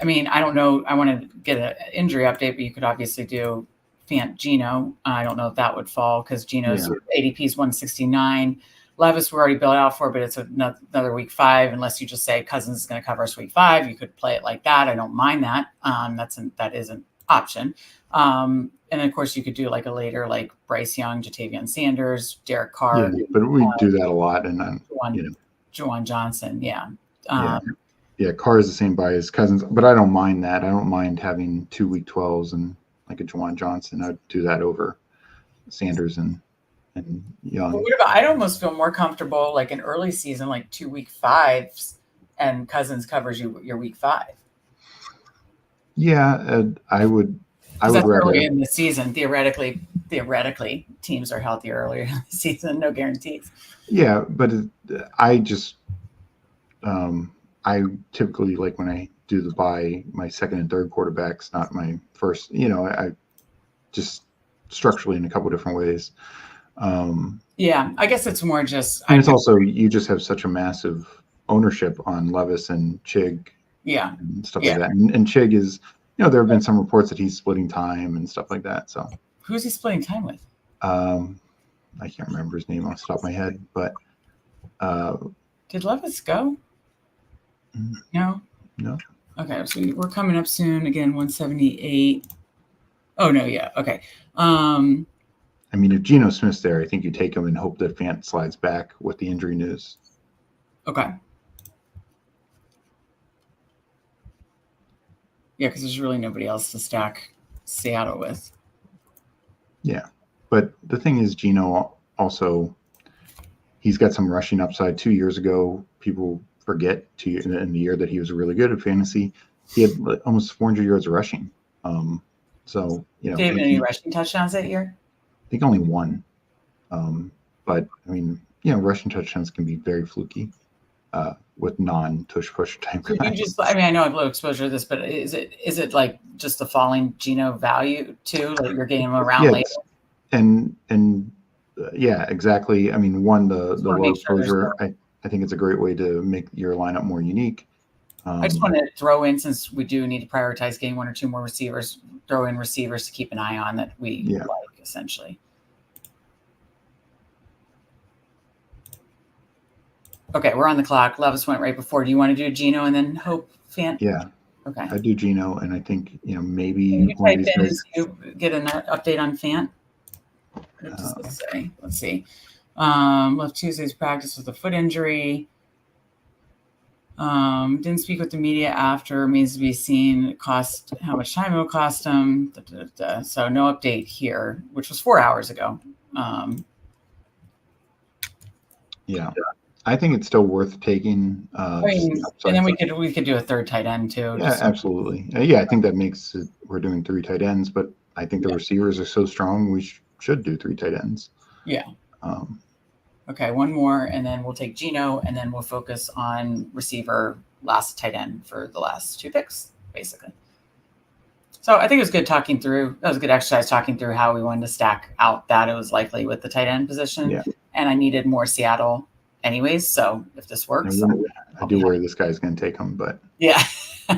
Speaker 1: mean, I don't know. I want to get an injury update, but you could obviously do Fant Gino. I don't know if that would fall because Gino's ADP is 169. Levis we're already built out for, but it's another week 5. Unless you just say Cousins is going to cover us week 5, you could play it like that. I don't mind that. That is an option. And of course, you could do like a later, like Bryce Young, Jatavian Sanders, Derek Carr.
Speaker 2: Yeah, but we do that a lot, and then
Speaker 1: Juwan Johnson.
Speaker 2: Carr is the same buy as Cousins, but I don't mind that. I don't mind having 2 week 12s and like a Juwan Johnson. I'd do that over Sanders and Young.
Speaker 1: Well, I'd almost feel more comfortable like an early season, like 2 week 5s, and Cousins covers your week 5.
Speaker 2: Yeah, I would. I would rather
Speaker 1: early in the season. Theoretically, teams are healthier earlier in the season. No guarantees.
Speaker 2: Yeah, but I just I typically like when I do the buy my second and third quarterbacks, not my first. I just structurally in a couple different ways.
Speaker 1: I guess it's more just.
Speaker 2: And it's also you just have such a massive ownership on Levis and Chig. And stuff like that. And Chig is, there have been some reports that he's splitting time and stuff like that. So
Speaker 1: who's he splitting time with?
Speaker 2: I can't remember his name off the top of my head, but
Speaker 1: did Levis go? No. Okay, so we're coming up soon. Again, 178. Oh no, yeah. Okay.
Speaker 2: I mean, if Geno Smith's there, I think you take him and hope that Fant slides back with the injury news.
Speaker 1: Okay. Yeah, because there's really nobody else to stack Seattle with. Yeah.
Speaker 2: But the thing is, Geno also, he's got some rushing upside. 2 years ago, people forget in the year that he was really good at fantasy. He had almost 400 yards of rushing. So,
Speaker 1: Did he have any rushing touchdowns that year?
Speaker 2: I think only one. But, I mean, rushing touchdowns can be very fluky with non-tush-push type guys.
Speaker 1: I know I have low exposure to this, but is it like just the falling Geno value too? Like you're getting him around later?
Speaker 2: And exactly. I mean, the low exposure, I think it's a great way to make your lineup more unique.
Speaker 1: I just want to throw in, since we do need to prioritize getting 1 or 2 more receivers, throw in receivers to keep an eye on that we like, essentially. Okay, we're on the clock. Levis went right before. Do you want to do Geno and then hope Fant?
Speaker 2: Yeah.
Speaker 1: Okay.
Speaker 2: I do Geno, and I think maybe
Speaker 1: you one of these guys. You get an update on Fant. What does this say? Let's see. Left Tuesday's practice with a foot injury. Didn't speak with the media after. Remains to be seen. Cost how much time it will cost him. So no update here, which was 4 hours ago.
Speaker 2: I think it's still worth taking.
Speaker 1: I
Speaker 2: Just
Speaker 1: mean,
Speaker 2: the
Speaker 1: and then
Speaker 2: upside.
Speaker 1: we could do a third tight end too.
Speaker 2: Yeah,
Speaker 1: Just
Speaker 2: absolutely. Yeah, I think that makes it, we're doing three tight ends, but I think the
Speaker 1: yeah,
Speaker 2: receivers are so strong, we should do three tight ends.
Speaker 1: yeah.
Speaker 2: Um,
Speaker 1: Okay, one more, and then we'll take Gino, and then we'll focus on receiver, last tight end for the last two picks, basically. So I think it was good talking through. That was a good exercise talking through how we wanted to stack out that it was likely with the tight end position,
Speaker 2: yeah,
Speaker 1: and I needed more Seattle, anyways. So if this works,
Speaker 2: I
Speaker 1: I'll
Speaker 2: do
Speaker 1: be happy.
Speaker 2: worry this guy's going to take him, but
Speaker 1: Yeah.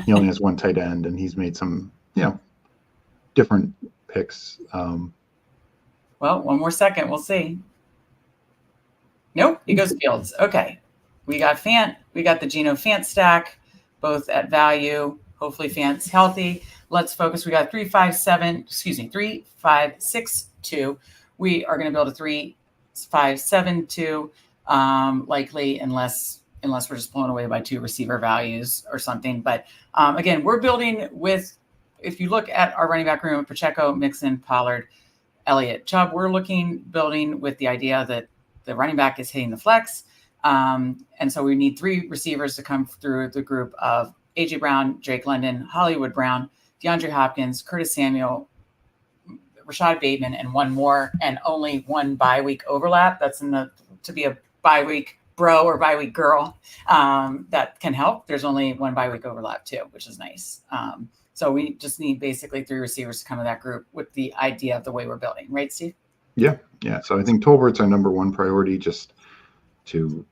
Speaker 2: he only has one tight end, and he's made some, different picks.
Speaker 1: Well, one more second. We'll see. Nope, he goes Fields. Okay. We got Fant. We got the Geno Fant stack, both at value. Hopefully Fant's healthy. Let's focus. We got 3-5-7. We are going to build a 3-5-7-2, likely unless we're just blown away by two receiver values or something. But again, we're building with, if you look at our running back room, Pacheco, Mixon, Pollard, Elliott, Chubb, we're building with the idea that the running back is hitting the flex. And so we need three receivers to come through the group of A.J. Brown, Drake London, Hollywood Brown, DeAndre Hopkins, Curtis Samuel, Rashad Bateman, and one more, and only one bye week overlap. That's to be a bye week bro or bye week girl that can help. There's only one bye week overlap too, which is nice. So we just need basically three receivers to come to that group with the idea of the way we're building, right, Steve?
Speaker 2: Yeah. So I think Tolbert's our number one priority, just to,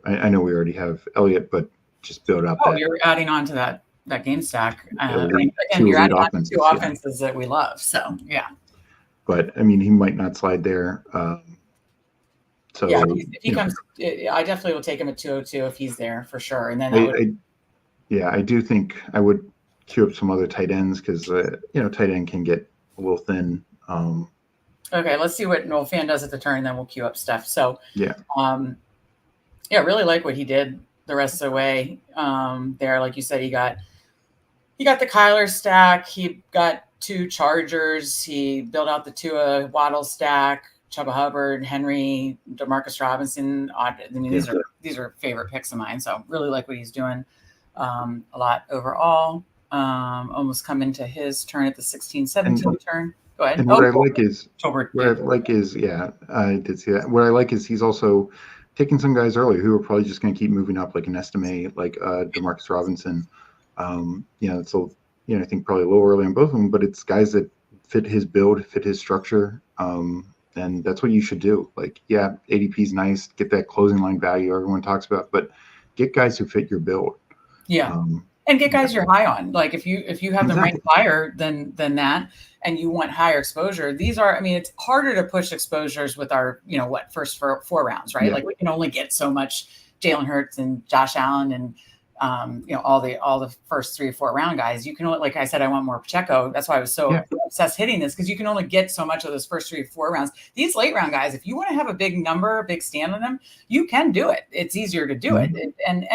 Speaker 2: I know we already have Elliott, but just build up that.
Speaker 1: You're adding on to that game stack.
Speaker 2: Elite,
Speaker 1: And you're adding on
Speaker 2: offenses,
Speaker 1: two offenses that we love. So yeah.
Speaker 2: But I mean, he might not slide there. So
Speaker 1: yeah, if he comes, I definitely will take him at 202 if he's there for sure. And then
Speaker 2: I do think I would queue up some other tight ends because tight end can get a little thin.
Speaker 1: Okay, let's see what Noel Fan does at the turn, and then we'll queue up stuff. So really like what he did the rest of the way there. Like you said, he got the Kyler stack. He got two Chargers. He built out the Tua Waddle stack. Chuba Hubbard, Henry, Demarcus Robinson. I mean, these are favorite picks of mine. So really like what he's doing a lot overall. Almost coming to his turn at the 16-17 turn. Go ahead.
Speaker 2: And what I like is,
Speaker 1: yeah,
Speaker 2: I did see that. What I like is he's also taking some guys early who are probably just going to keep moving up, like an estimate, like Demarcus Robinson. So I think probably a little early on both of them, but it's guys that fit his build, fit his structure. And that's what you should do. Like, yeah, ADP is nice, get that closing line value everyone talks about, but get guys who fit your build.
Speaker 1: Yeah. And get guys you're high on. Like if you have them ranked higher than that, and you want higher exposure, it's harder to push exposures with our, first four rounds, right? Yeah. Like we can only get so much Jalen Hurts and Josh Allen and all the first 3 or 4 round guys. You can only, like I said, I want more Pacheco. That's why I was so obsessed hitting this, because you can only get so much of those first 3 or 4 rounds. These late round guys, if you want to have a big number, a big stand on them, you can do it. It's easier to do it. And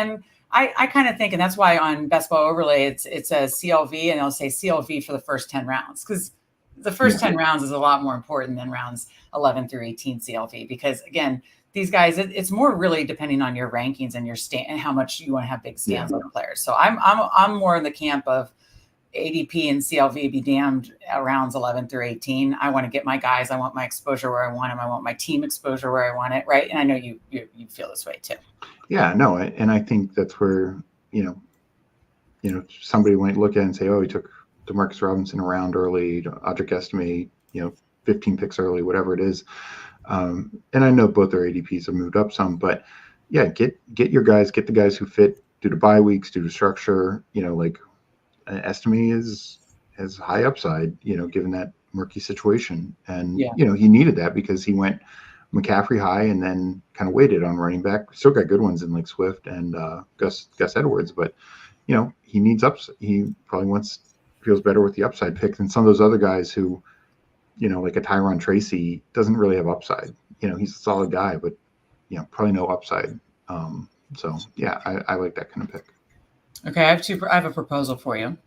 Speaker 1: I kind of think, and that's why on Best Ball Overlay, it says CLV, and they'll say CLV for the first 10 rounds, because the first 10 rounds is a lot more important than rounds 11 through 18 CLV, because again, these guys, it's more really depending on your rankings and your stand and how much you want to have big stands on players. So I'm more in the camp of ADP and CLV be damned rounds 11 through 18. I want to get my guys. I want my exposure where I want them. I want my team exposure where I want it. Right. And I know you feel this way too.
Speaker 2: Yeah, no. And I think that's where, somebody might look at it and say, oh, he took Demarcus Robinson around early, object estimate, 15 picks early, whatever it is. And I know both their ADPs have moved up some, but yeah, get your guys, get the guys who fit due to bye weeks, due to structure, like estimate has high upside, given that murky situation. And, he needed that because he went McCaffrey high and then kind of waited on running back. Still got good ones in like Swift and Gus Edwards, but, he needs upside. He probably feels better with the upside pick than some of those other guys who, like a Tyron Tracy doesn't really have upside. He's a solid guy, but probably no upside. So yeah, I like that kind of pick.
Speaker 1: Okay, I have a proposal for you.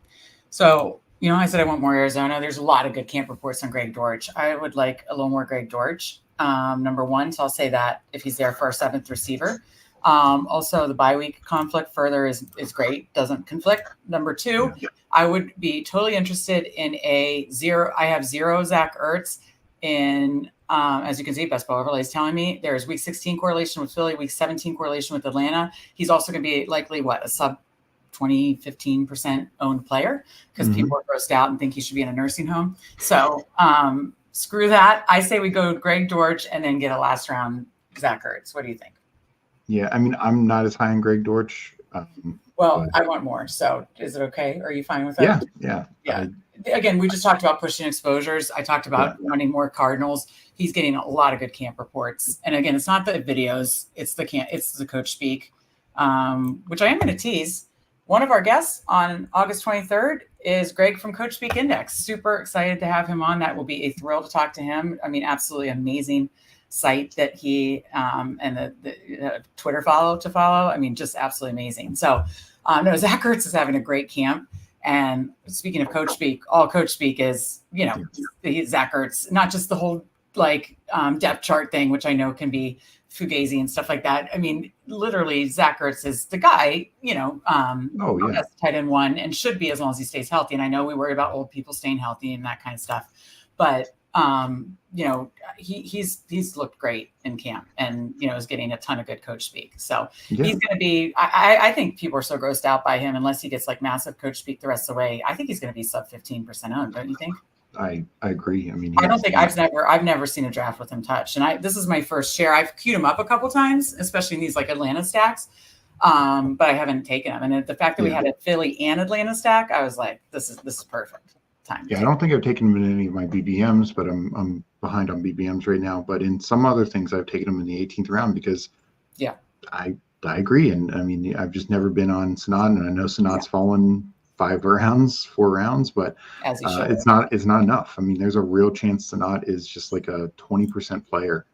Speaker 1: So I said I want more Arizona. There's a lot of good camp reports on Greg Dortch. I would like a little more Greg Dortch. number one. So I'll say that if he's there for our 7th receiver. Also, the bye week conflict further is great. Doesn't conflict. Number 2, I would be totally interested in a 0. I have 0 Zach Ertz in, as you can see, Best Ball Overlay is telling me there's week 16 correlation with Philly, week 17 correlation with Atlanta. He's also going to be likely a sub 15% owned player because people are grossed out and think he should be in a nursing home. So screw that. I say we go Greg Dortch and then get a last round Zach Ertz. What do you think?
Speaker 2: Yeah, I mean, I'm not as high on Greg Dortch.
Speaker 1: Well, I want more. So is it okay? Are you fine with that?
Speaker 2: Yeah.
Speaker 1: Again, we just talked about pushing exposures. I talked about wanting more Cardinals. He's getting a lot of good camp reports. And again, it's not the videos, it's the coach speak, which I am going to tease. One of our guests on August 23rd is Greg from Coach Speak Index. Super excited to have him on. That will be a thrill to talk to him. I mean, absolutely amazing site that he and the Twitter follow. I mean, just absolutely amazing. So no, Zach Ertz is having a great camp. And speaking of Coach Speak, all Coach Speak is, Zach Ertz, not just the whole depth chart thing, which I know can be fugazi and stuff like that. I mean, literally Zach Ertz is the guy, that's tight end 1 and should be as long as he stays healthy. And I know we worry about old people staying healthy and that kind of stuff, but he's looked great in camp and, is getting a ton of good coach speak. So he's going to be, I think people are so grossed out by him, unless he gets massive coach speak the rest of the way. I think he's going to be sub 15% owned. Don't you think?
Speaker 2: I agree. I mean,
Speaker 1: I don't think I've never seen a draft with him touched. And this is my first share. I've queued him up a couple times, especially in these Atlanta stacks. But I haven't taken him. And the fact that we had a Philly and Atlanta stack, I was like, this is perfect time.
Speaker 2: Yeah, I don't think I've taken him in any of my BBMs, but I'm behind on BBMs right now. But in some other things, I've taken him in the 18th round because I agree. And I mean, I've just never been on Sanad, and I know Sanad's fallen 4 rounds, but it's not enough. I mean, there's a real chance Sanad is just like a 20% player,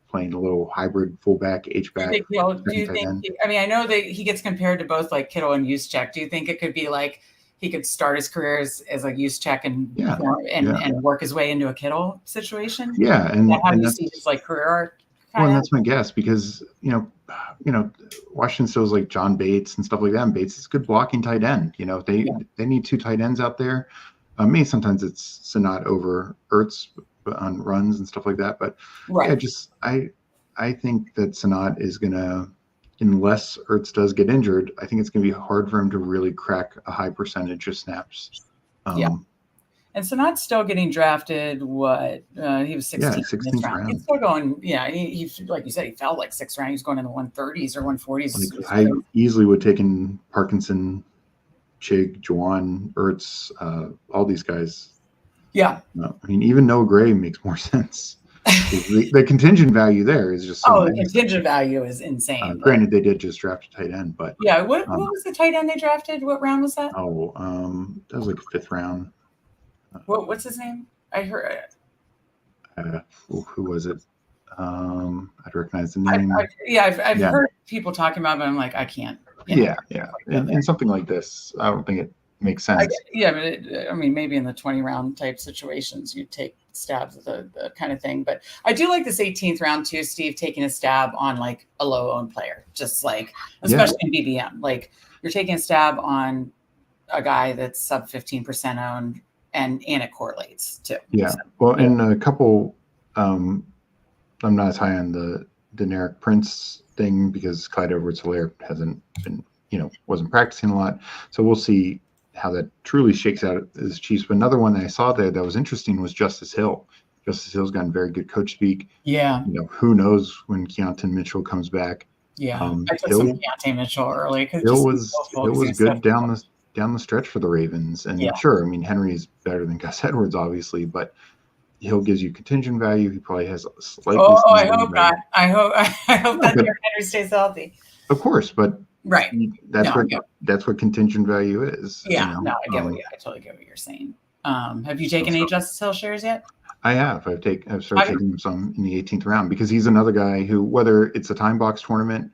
Speaker 2: playing a little hybrid fullback, H-back.
Speaker 1: Do you think I know that he gets compared to both Kittle and Juszczyk. Do you think it could be he could start his career as a Juszczyk and work his way into a Kittle situation?
Speaker 2: Yeah. And
Speaker 1: you see his career arc?
Speaker 2: Well, and that's my guess because, Washington still is John Bates and stuff like that. And Bates is good blocking tight end. They need 2 tight ends out there. Maybe sometimes it's Sanad over Ertz on runs and stuff like that. But I think that Sanad is going to, unless Ertz does get injured, I think it's going to be hard for him to really crack a high percentage of snaps.
Speaker 1: And Sanad's still getting drafted. He was 16th round. He's still going. Yeah, he like you said, he fell 6th round. He's going in the 130s or 140s.
Speaker 2: I easily would have taken Parkinson, Chig, Juwan, Ertz, all these guys.
Speaker 1: Yeah.
Speaker 2: I mean, even Noah Gray makes more sense. The contingent value there is just
Speaker 1: the contingent value is insane.
Speaker 2: Granted, they did just draft a tight end, but
Speaker 1: what was the tight end they drafted? What round was that?
Speaker 2: That was 5th round.
Speaker 1: What's his name? I heard.
Speaker 2: Who was it? I'd recognize the name.
Speaker 1: I've heard people talking about it, but I'm like, I can't.
Speaker 2: And something like this, I don't think it makes sense.
Speaker 1: But maybe in the 20 round type situations, you take stabs at the kind of thing. But I do like this 18th round too, Steve, taking a stab on a low owned player, just especially in BBM. You're taking a stab on a guy that's sub 15% owned. And it correlates too.
Speaker 2: Yeah. Well, and a couple, I'm not as high on the Deneric Prince thing because Clyde Edwards-Helaire hasn't been, wasn't practicing a lot. So we'll see how that truly shakes out as Chiefs. But another one that I saw there that was interesting was Justice Hill. Justice Hill's gotten very good coach speak.
Speaker 1: Yeah.
Speaker 2: Who knows when Keontae Mitchell comes back.
Speaker 1: Yeah. I took some Keontae Mitchell early.
Speaker 2: Hill was good down the stretch for the Ravens. And sure, I mean, Henry's better than Gus Edwards, obviously, but Hill gives you contingent value. He probably has a slightly.
Speaker 1: I hope not. I hope that Henry stays healthy.
Speaker 2: Of course, but
Speaker 1: right.
Speaker 2: That's what contingent value is.
Speaker 1: Yeah, I totally get what you're saying. Have you taken any Justice Hill shares yet?
Speaker 2: I have. I've started taking him some in the 18th round because he's another guy who, whether it's a time box tournament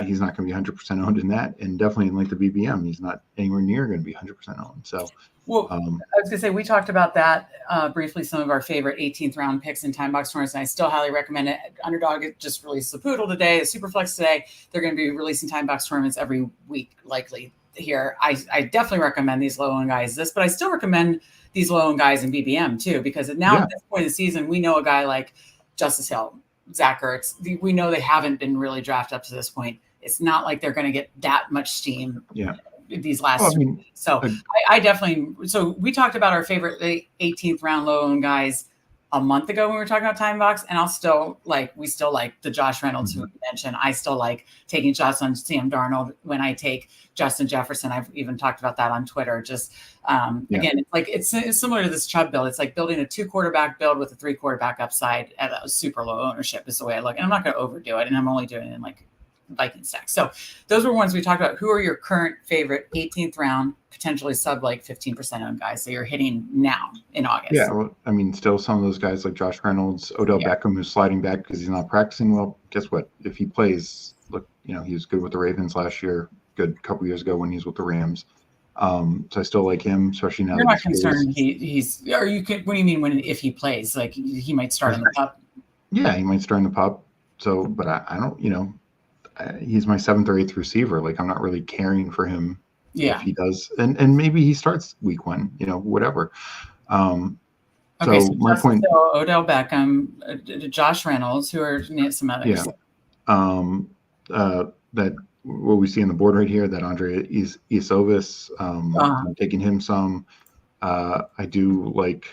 Speaker 2: He's not going to be 100% owned in that, and definitely in like the BBM, he's not anywhere near going to be 100% owned. So,
Speaker 1: well, I was going to say, we talked about that briefly, some of our favorite 18th round picks in time box tournaments, and I still highly recommend it. Underdog just released the Poodle today, the Superflex today. They're going to be releasing time box tournaments every week, likely here. I definitely recommend these low owned guys but I still recommend these low owned guys in BBM too, because now at this point in the season, we know a guy like Justice Hill, Zach Ertz, we know they haven't been really drafted up to this point. It's not like they're going to get that much steam these last 2 weeks. So I definitely, so we talked about our favorite 18th round low owned guys a month ago when we were talking about time box, and we still like the Josh Reynolds who we mentioned. I still like taking shots on Sam Darnold when I take Justin Jefferson. I've even talked about that on Twitter. Just again, it's similar to this Chubb build. It's like building a 2 quarterback build with a 3 quarterback upside at a super low ownership is the way I look. And I'm not going to overdo it, and I'm only doing it in like Viking stack. So those were ones we talked about. Who are your current favorite 18th round, potentially sub 15% owned guys that you're hitting now in August?
Speaker 2: Yeah, well, I mean, still some of those guys like Josh Reynolds, Odell Beckham, who's sliding back because he's not practicing. Well, guess what? If he plays, look, he was good with the Ravens last year, good a couple years ago when he was with the Rams. So I still like him, especially now.
Speaker 1: You're not concerned he's. Or you could. What do you mean if he plays? Like he might start in the pup.
Speaker 2: Yeah, he might start in the pup. So, but I don't. He's my 7th or 8th receiver. Like I'm not really caring for him if he does, and maybe he starts week 1. Whatever.
Speaker 1: Okay, so my point. Odell Beckham, Josh Reynolds, who are some others.
Speaker 2: Yeah. That what we see on the board right here, that Andre Isovis. I'm taking him some. I do like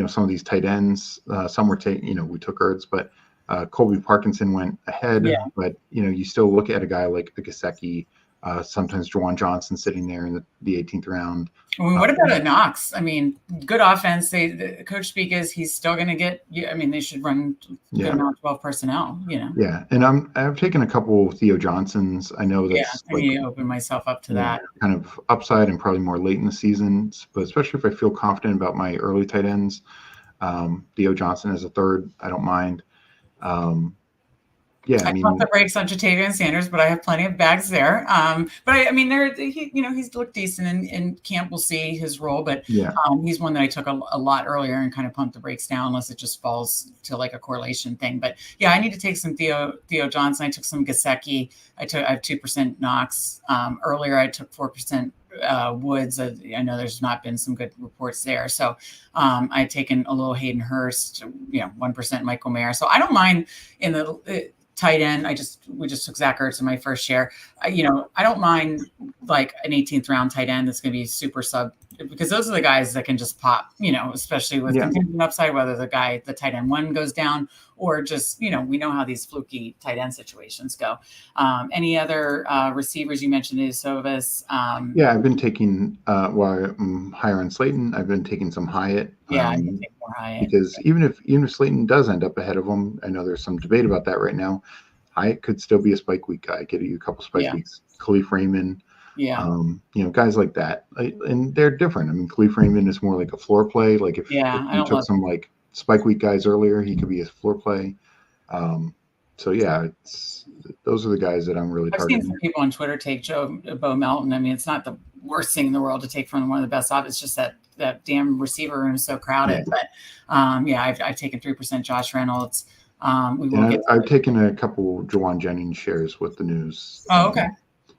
Speaker 2: some of these tight ends. Some were taken. We took Ertz, but. Colby Parkinson went ahead, but you still look at a guy like a Gesicki, sometimes Juwan Johnson sitting there in the 18th round.
Speaker 1: I mean, what about a Knox? I mean, good offense. The coach speak is he's still going to get. I mean, they should run good amount 12 personnel.
Speaker 2: Yeah, and I've taken a couple Theo Johnsons. I know that's
Speaker 1: I need to open myself up to that
Speaker 2: kind of upside and probably more late in the season, but especially if I feel confident about my early tight ends. Theo Johnson as a 3rd, I don't mind. I mean,
Speaker 1: pump the brakes on Jatavian Sanders, but I have plenty of bags there. But I mean, he's looked decent in camp. We'll see his role, but he's one that I took a lot earlier and kind of pumped the brakes down unless it just falls to like a correlation thing. But yeah, I need to take some Theo Johnson. I took some Gesicki. I have 2% Knox. Earlier I took 4%. Woods. I know there's not been some good reports there. So I've taken a little Hayden Hurst, 1% Michael Mayer. So I don't mind in the tight end. We just took Zach Ertz in my first share. I don't mind like an 18th round tight end that's going to be super sub, because those are the guys that can just pop, especially with contingent upside, whether the tight end 1 goes down or just, we know how these fluky tight end situations go. Any other receivers? You mentioned Isovis.
Speaker 2: I've been taking, while I'm higher on Slayton, I've been taking some Hyatt.
Speaker 1: I can take more Hyatt.
Speaker 2: Because even if Slayton does end up ahead of him, I know there's some debate about that right now. Hyatt could still be a spike week guy, get you a couple spike weeks. Khalif Raymond. Guys like that, and they're different. I mean, Khalif Raymond is more like a floor play. Like if you took some like spike week guys earlier, he could be a floor play. Those are the guys that I'm really targeting.
Speaker 1: I've seen some people on Twitter take Bo Melton. I mean, it's not the worst thing in the world to take from one of the best off. It's just that damn receiver room is so crowded. But I've taken 3% Josh Reynolds.
Speaker 2: I've taken a couple Jawan Jennings shares with the news.
Speaker 1: Oh, okay.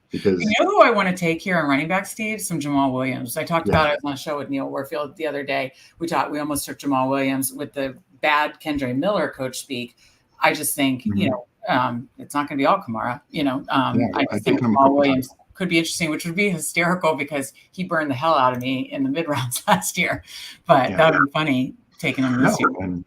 Speaker 2: Because
Speaker 1: you know who I want to take here on running back, Steve? Some Jamal Williams. I talked about it on a show with Neil Warfield the other day. We almost took Jamal Williams with the bad Kendre Miller coach speak. I just think, it's not going to be all Kamara. I just think Jamal Williams could be interesting, which would be hysterical because he burned the hell out of me in the mid rounds last year. But that would be funny taking him this year. And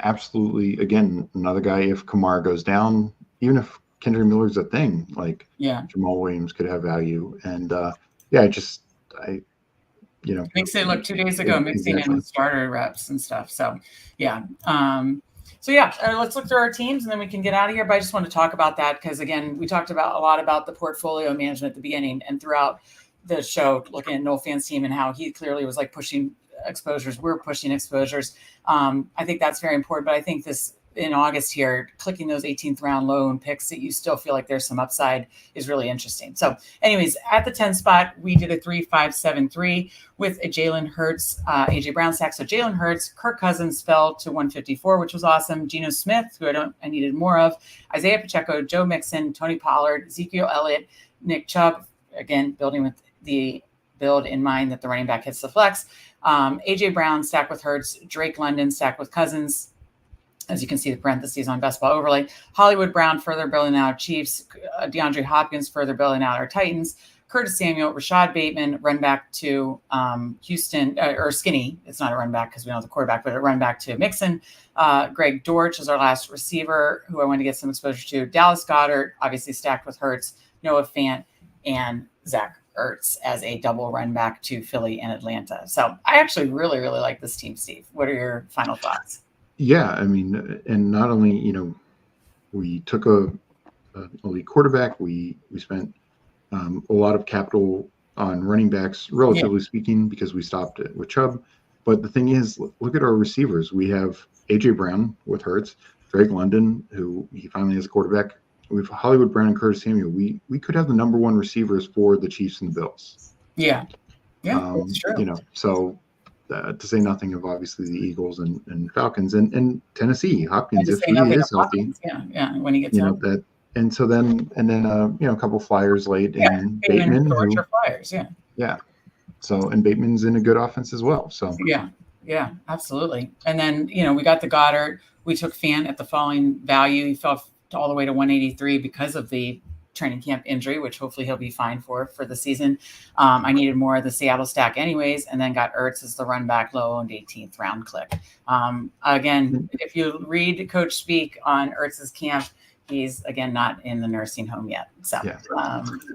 Speaker 2: absolutely, again, another guy. If Kamara goes down, even if Kendre Miller's a thing, like Jamal Williams could have value. And mixed
Speaker 1: it. Look, 2 days ago, mixing in starter reps and stuff. So let's look through our teams and then we can get out of here. But I just want to talk about that because, again, we talked a lot about the portfolio management at the beginning and throughout the show, looking at Noel Fan's team and how he clearly was like pushing exposures. We're pushing exposures. I think that's very important. But I think this in August here, clicking those 18th round loan picks that you still feel like there's some upside is really interesting. So anyways, at the 10 spot, we did a 3-5-7-3 with a Jalen Hurts, AJ Brown stack. So Jalen Hurts, Kirk Cousins fell to 154, which was awesome. Geno Smith, who I needed more of, Isaiah Pacheco, Joe Mixon, Tony Pollard, Ezekiel Elliott, Nick Chubb, again, building with the build in mind that the running back hits the flex. AJ Brown stacked with Hurts, Drake London stacked with Cousins. As you can see, the parentheses on Best Ball Overlay. Hollywood Brown further building out Chiefs. DeAndre Hopkins further building out our Titans. Curtis Samuel, Rashad Bateman, run back to Houston, or Skinny. It's not a run back because we don't have the quarterback, but a run back to Mixon. Greg Dortch is our last receiver, who I want to get some exposure to. Dallas Goedert, obviously stacked with Hurts, Noah Fant, and Zach Ertz as a double run back to Philly and Atlanta. So I actually really, really like this team, Steve. What are your final thoughts?
Speaker 2: Yeah, I mean, and not only, we took a elite quarterback, we spent a lot of capital on running backs, relatively speaking, because we stopped it with Chubb. But the thing is, look at our receivers. We have AJ Brown with Hurts, Drake London, who he finally has a quarterback. We have Hollywood Brown and Curtis Samuel. We could have the number one receivers for the Chiefs and the Bills.
Speaker 1: Yeah, that's true.
Speaker 2: So. To say nothing of obviously the Eagles and Falcons and Tennessee Hopkins if he is healthy,
Speaker 1: when he gets out.
Speaker 2: That, and so then a couple Flyers late and Bateman
Speaker 1: Flyers,
Speaker 2: So and Bateman's in a good offense as well. So
Speaker 1: yeah, absolutely. And then we got the Goddard. We took Fant at the falling value. He fell all the way to 183 because of the training camp injury, which hopefully he'll be fine for the season. I needed more of the Seattle stack anyways, and then got Ertz as the run back low and 18th round click. Again, if you read Coach speak on Ertz's camp, he's again not in the nursing home yet. So,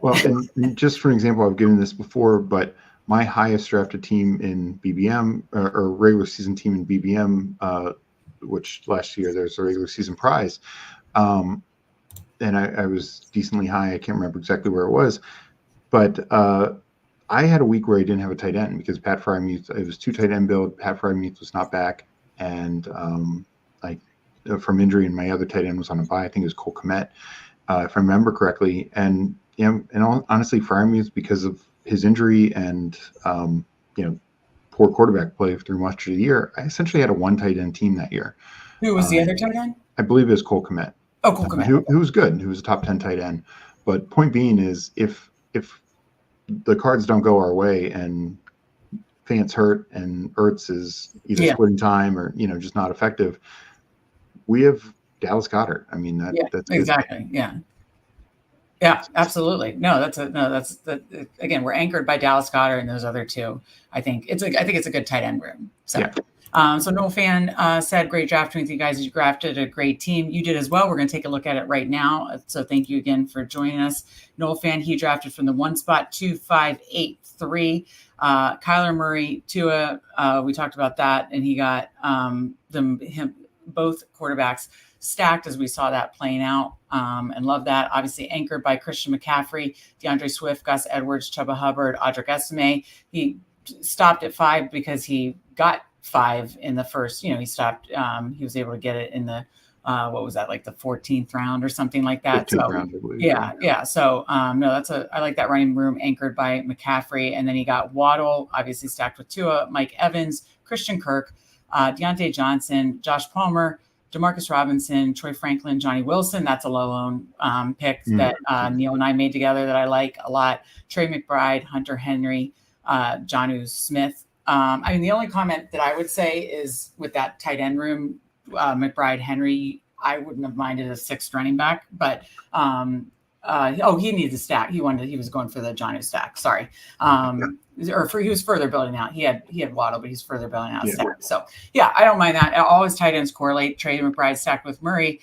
Speaker 2: well, and just for an example, I've given this before, but my highest drafted team in BBM or regular season team in BBM, which last year there's a regular season prize. And I was decently high. I can't remember exactly where it was, but I had a week where I didn't have a tight end because Pat Frymuth, it was 2 tight end build. Pat Frymuth was not back, and from injury, and my other tight end was on a bye. I think it was Cole Kmet, if I remember correctly. And honestly, Frymuth, because of his injury and poor quarterback play through much of the year, I essentially had a 1 tight end team that year.
Speaker 1: Who was the other tight end?
Speaker 2: I believe it was Cole Kmet.
Speaker 1: Oh, Cole Kmet.
Speaker 2: Who was good. Who was a top 10 tight end. But point being is if the cards don't go our way and Fant's hurt and Ertz is either splitting time or just not effective, we have Dallas Goedert. I mean that's
Speaker 1: exactly good. Yeah, absolutely. Again, we're anchored by Dallas Goedert and those other two. I think it's a good tight end room. So. Yeah. So Noel Fan said, great drafting with you guys. You drafted a great team. You did as well. We're going to take a look at it right now. So thank you again for joining us. Noel Fan, he drafted from the 1 spot, 2, 5, 8, 3. Kyler Murray, Tua, we talked about that. And he got both quarterbacks stacked as we saw that playing out, and love that. Obviously anchored by Christian McCaffrey, DeAndre Swift, Gus Edwards, Chuba Hubbard, Audric Estime. He stopped at 5 because he got 5 in the first, he stopped, he was able to get it in the, what was that, like the 14th round or something like that. So round, yeah. So, I like that running room anchored by McCaffrey. And then he got Waddle, obviously stacked with Tua, Mike Evans, Christian Kirk, Deontay Johnson, Josh Palmer, Demarcus Robinson, Troy Franklin, Johnny Wilson. That's a low loan pick that Neil and I made together that I like a lot. Trey McBride, Hunter Henry, Jonnu Smith. The only comment that I would say is with that tight end room, McBride, Henry, I wouldn't have minded a 6th running back, but he needed a stack. He was going for the Jonnu stack. Sorry. He was further building out. He had Waddle, but he's further building out stack. So I don't mind that. All his tight ends correlate. Trey McBride stacked with Murray.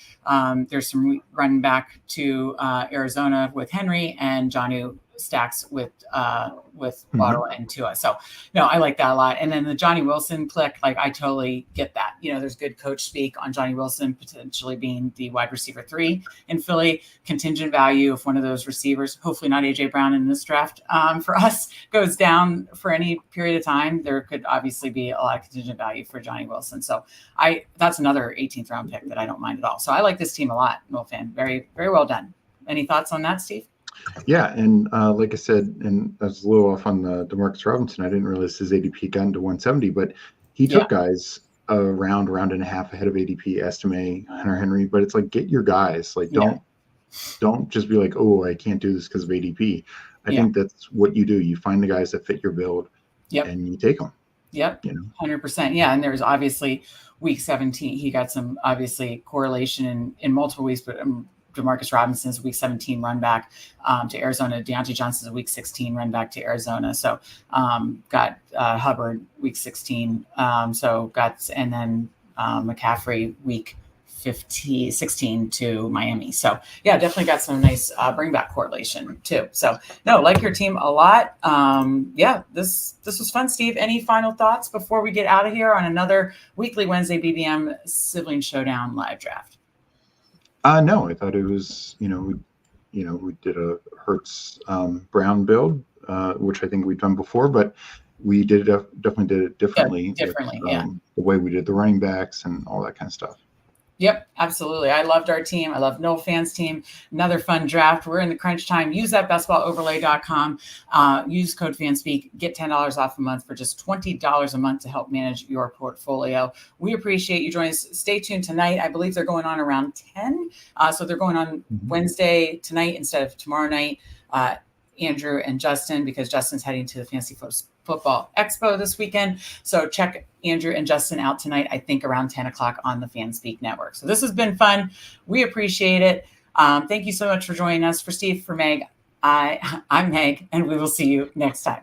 Speaker 1: There's some running back to Arizona with Henry, and Jonnu stacks with Ottawa and Tua. So no, I like that a lot. And then the Johnny Wilson click, like I totally get that. There's good coach speak on Johnny Wilson potentially being the wide receiver 3 in Philly. Contingent value if one of those receivers, hopefully not AJ Brown in this draft, for us, goes down for any period of time, there could obviously be a lot of contingent value for Johnny Wilson. So that's another 18th round pick that I don't mind at all. So I like this team a lot. Noel fan, very, very well done. Any thoughts on that, Steve?
Speaker 2: Yeah, and like I said, and I was a little off on the Demarcus Robinson. I didn't realize his ADP got into 170, but he took guys a round and a half ahead of ADP, estimate Hunter Henry. But it's like, get your guys. Like, don't just be like, oh, I can't do this because of ADP. I think that's what you do. You find the guys that fit your build, and you take them.
Speaker 1: Yep, 100%. Yeah, and there's obviously week 17. He got some obviously correlation in multiple weeks, but Demarcus Robinson's week 17 run back to Arizona. Deontay Johnson's week 16 run back to Arizona. So got Hubbard week 16. And then McCaffrey week 16 to Miami. So yeah, definitely got some nice bring back correlation too. So no, like your team a lot. This was fun. Steve, any final thoughts before we get out of here on another weekly Wednesday BBM Sibling Showdown live draft?
Speaker 2: No, I thought it was, we did a Hertz Brown build, which I think we've done before, but we definitely did it differently. The way we did the running backs and all that kind of stuff.
Speaker 1: Yep, absolutely. I loved our team. I love Noel Fan's team. Another fun draft. We're in the crunch time. Use that bestballoverlay.com. Use code Fanspeak. Get $10 off a month for just $20 a month to help manage your portfolio. We appreciate you joining us. Stay tuned tonight. I believe they're going on around 10. So they're going on Wednesday tonight instead of tomorrow night. Andrew and Justin, because Justin's heading to the Fantasy Football Expo this weekend. So check Andrew and Justin out tonight, I think around 10 o'clock on the Fanspeak Network. So this has been fun. We appreciate it. Thank you so much for joining us. For Steve, for Meg, I'm Meg, and we will see you next time.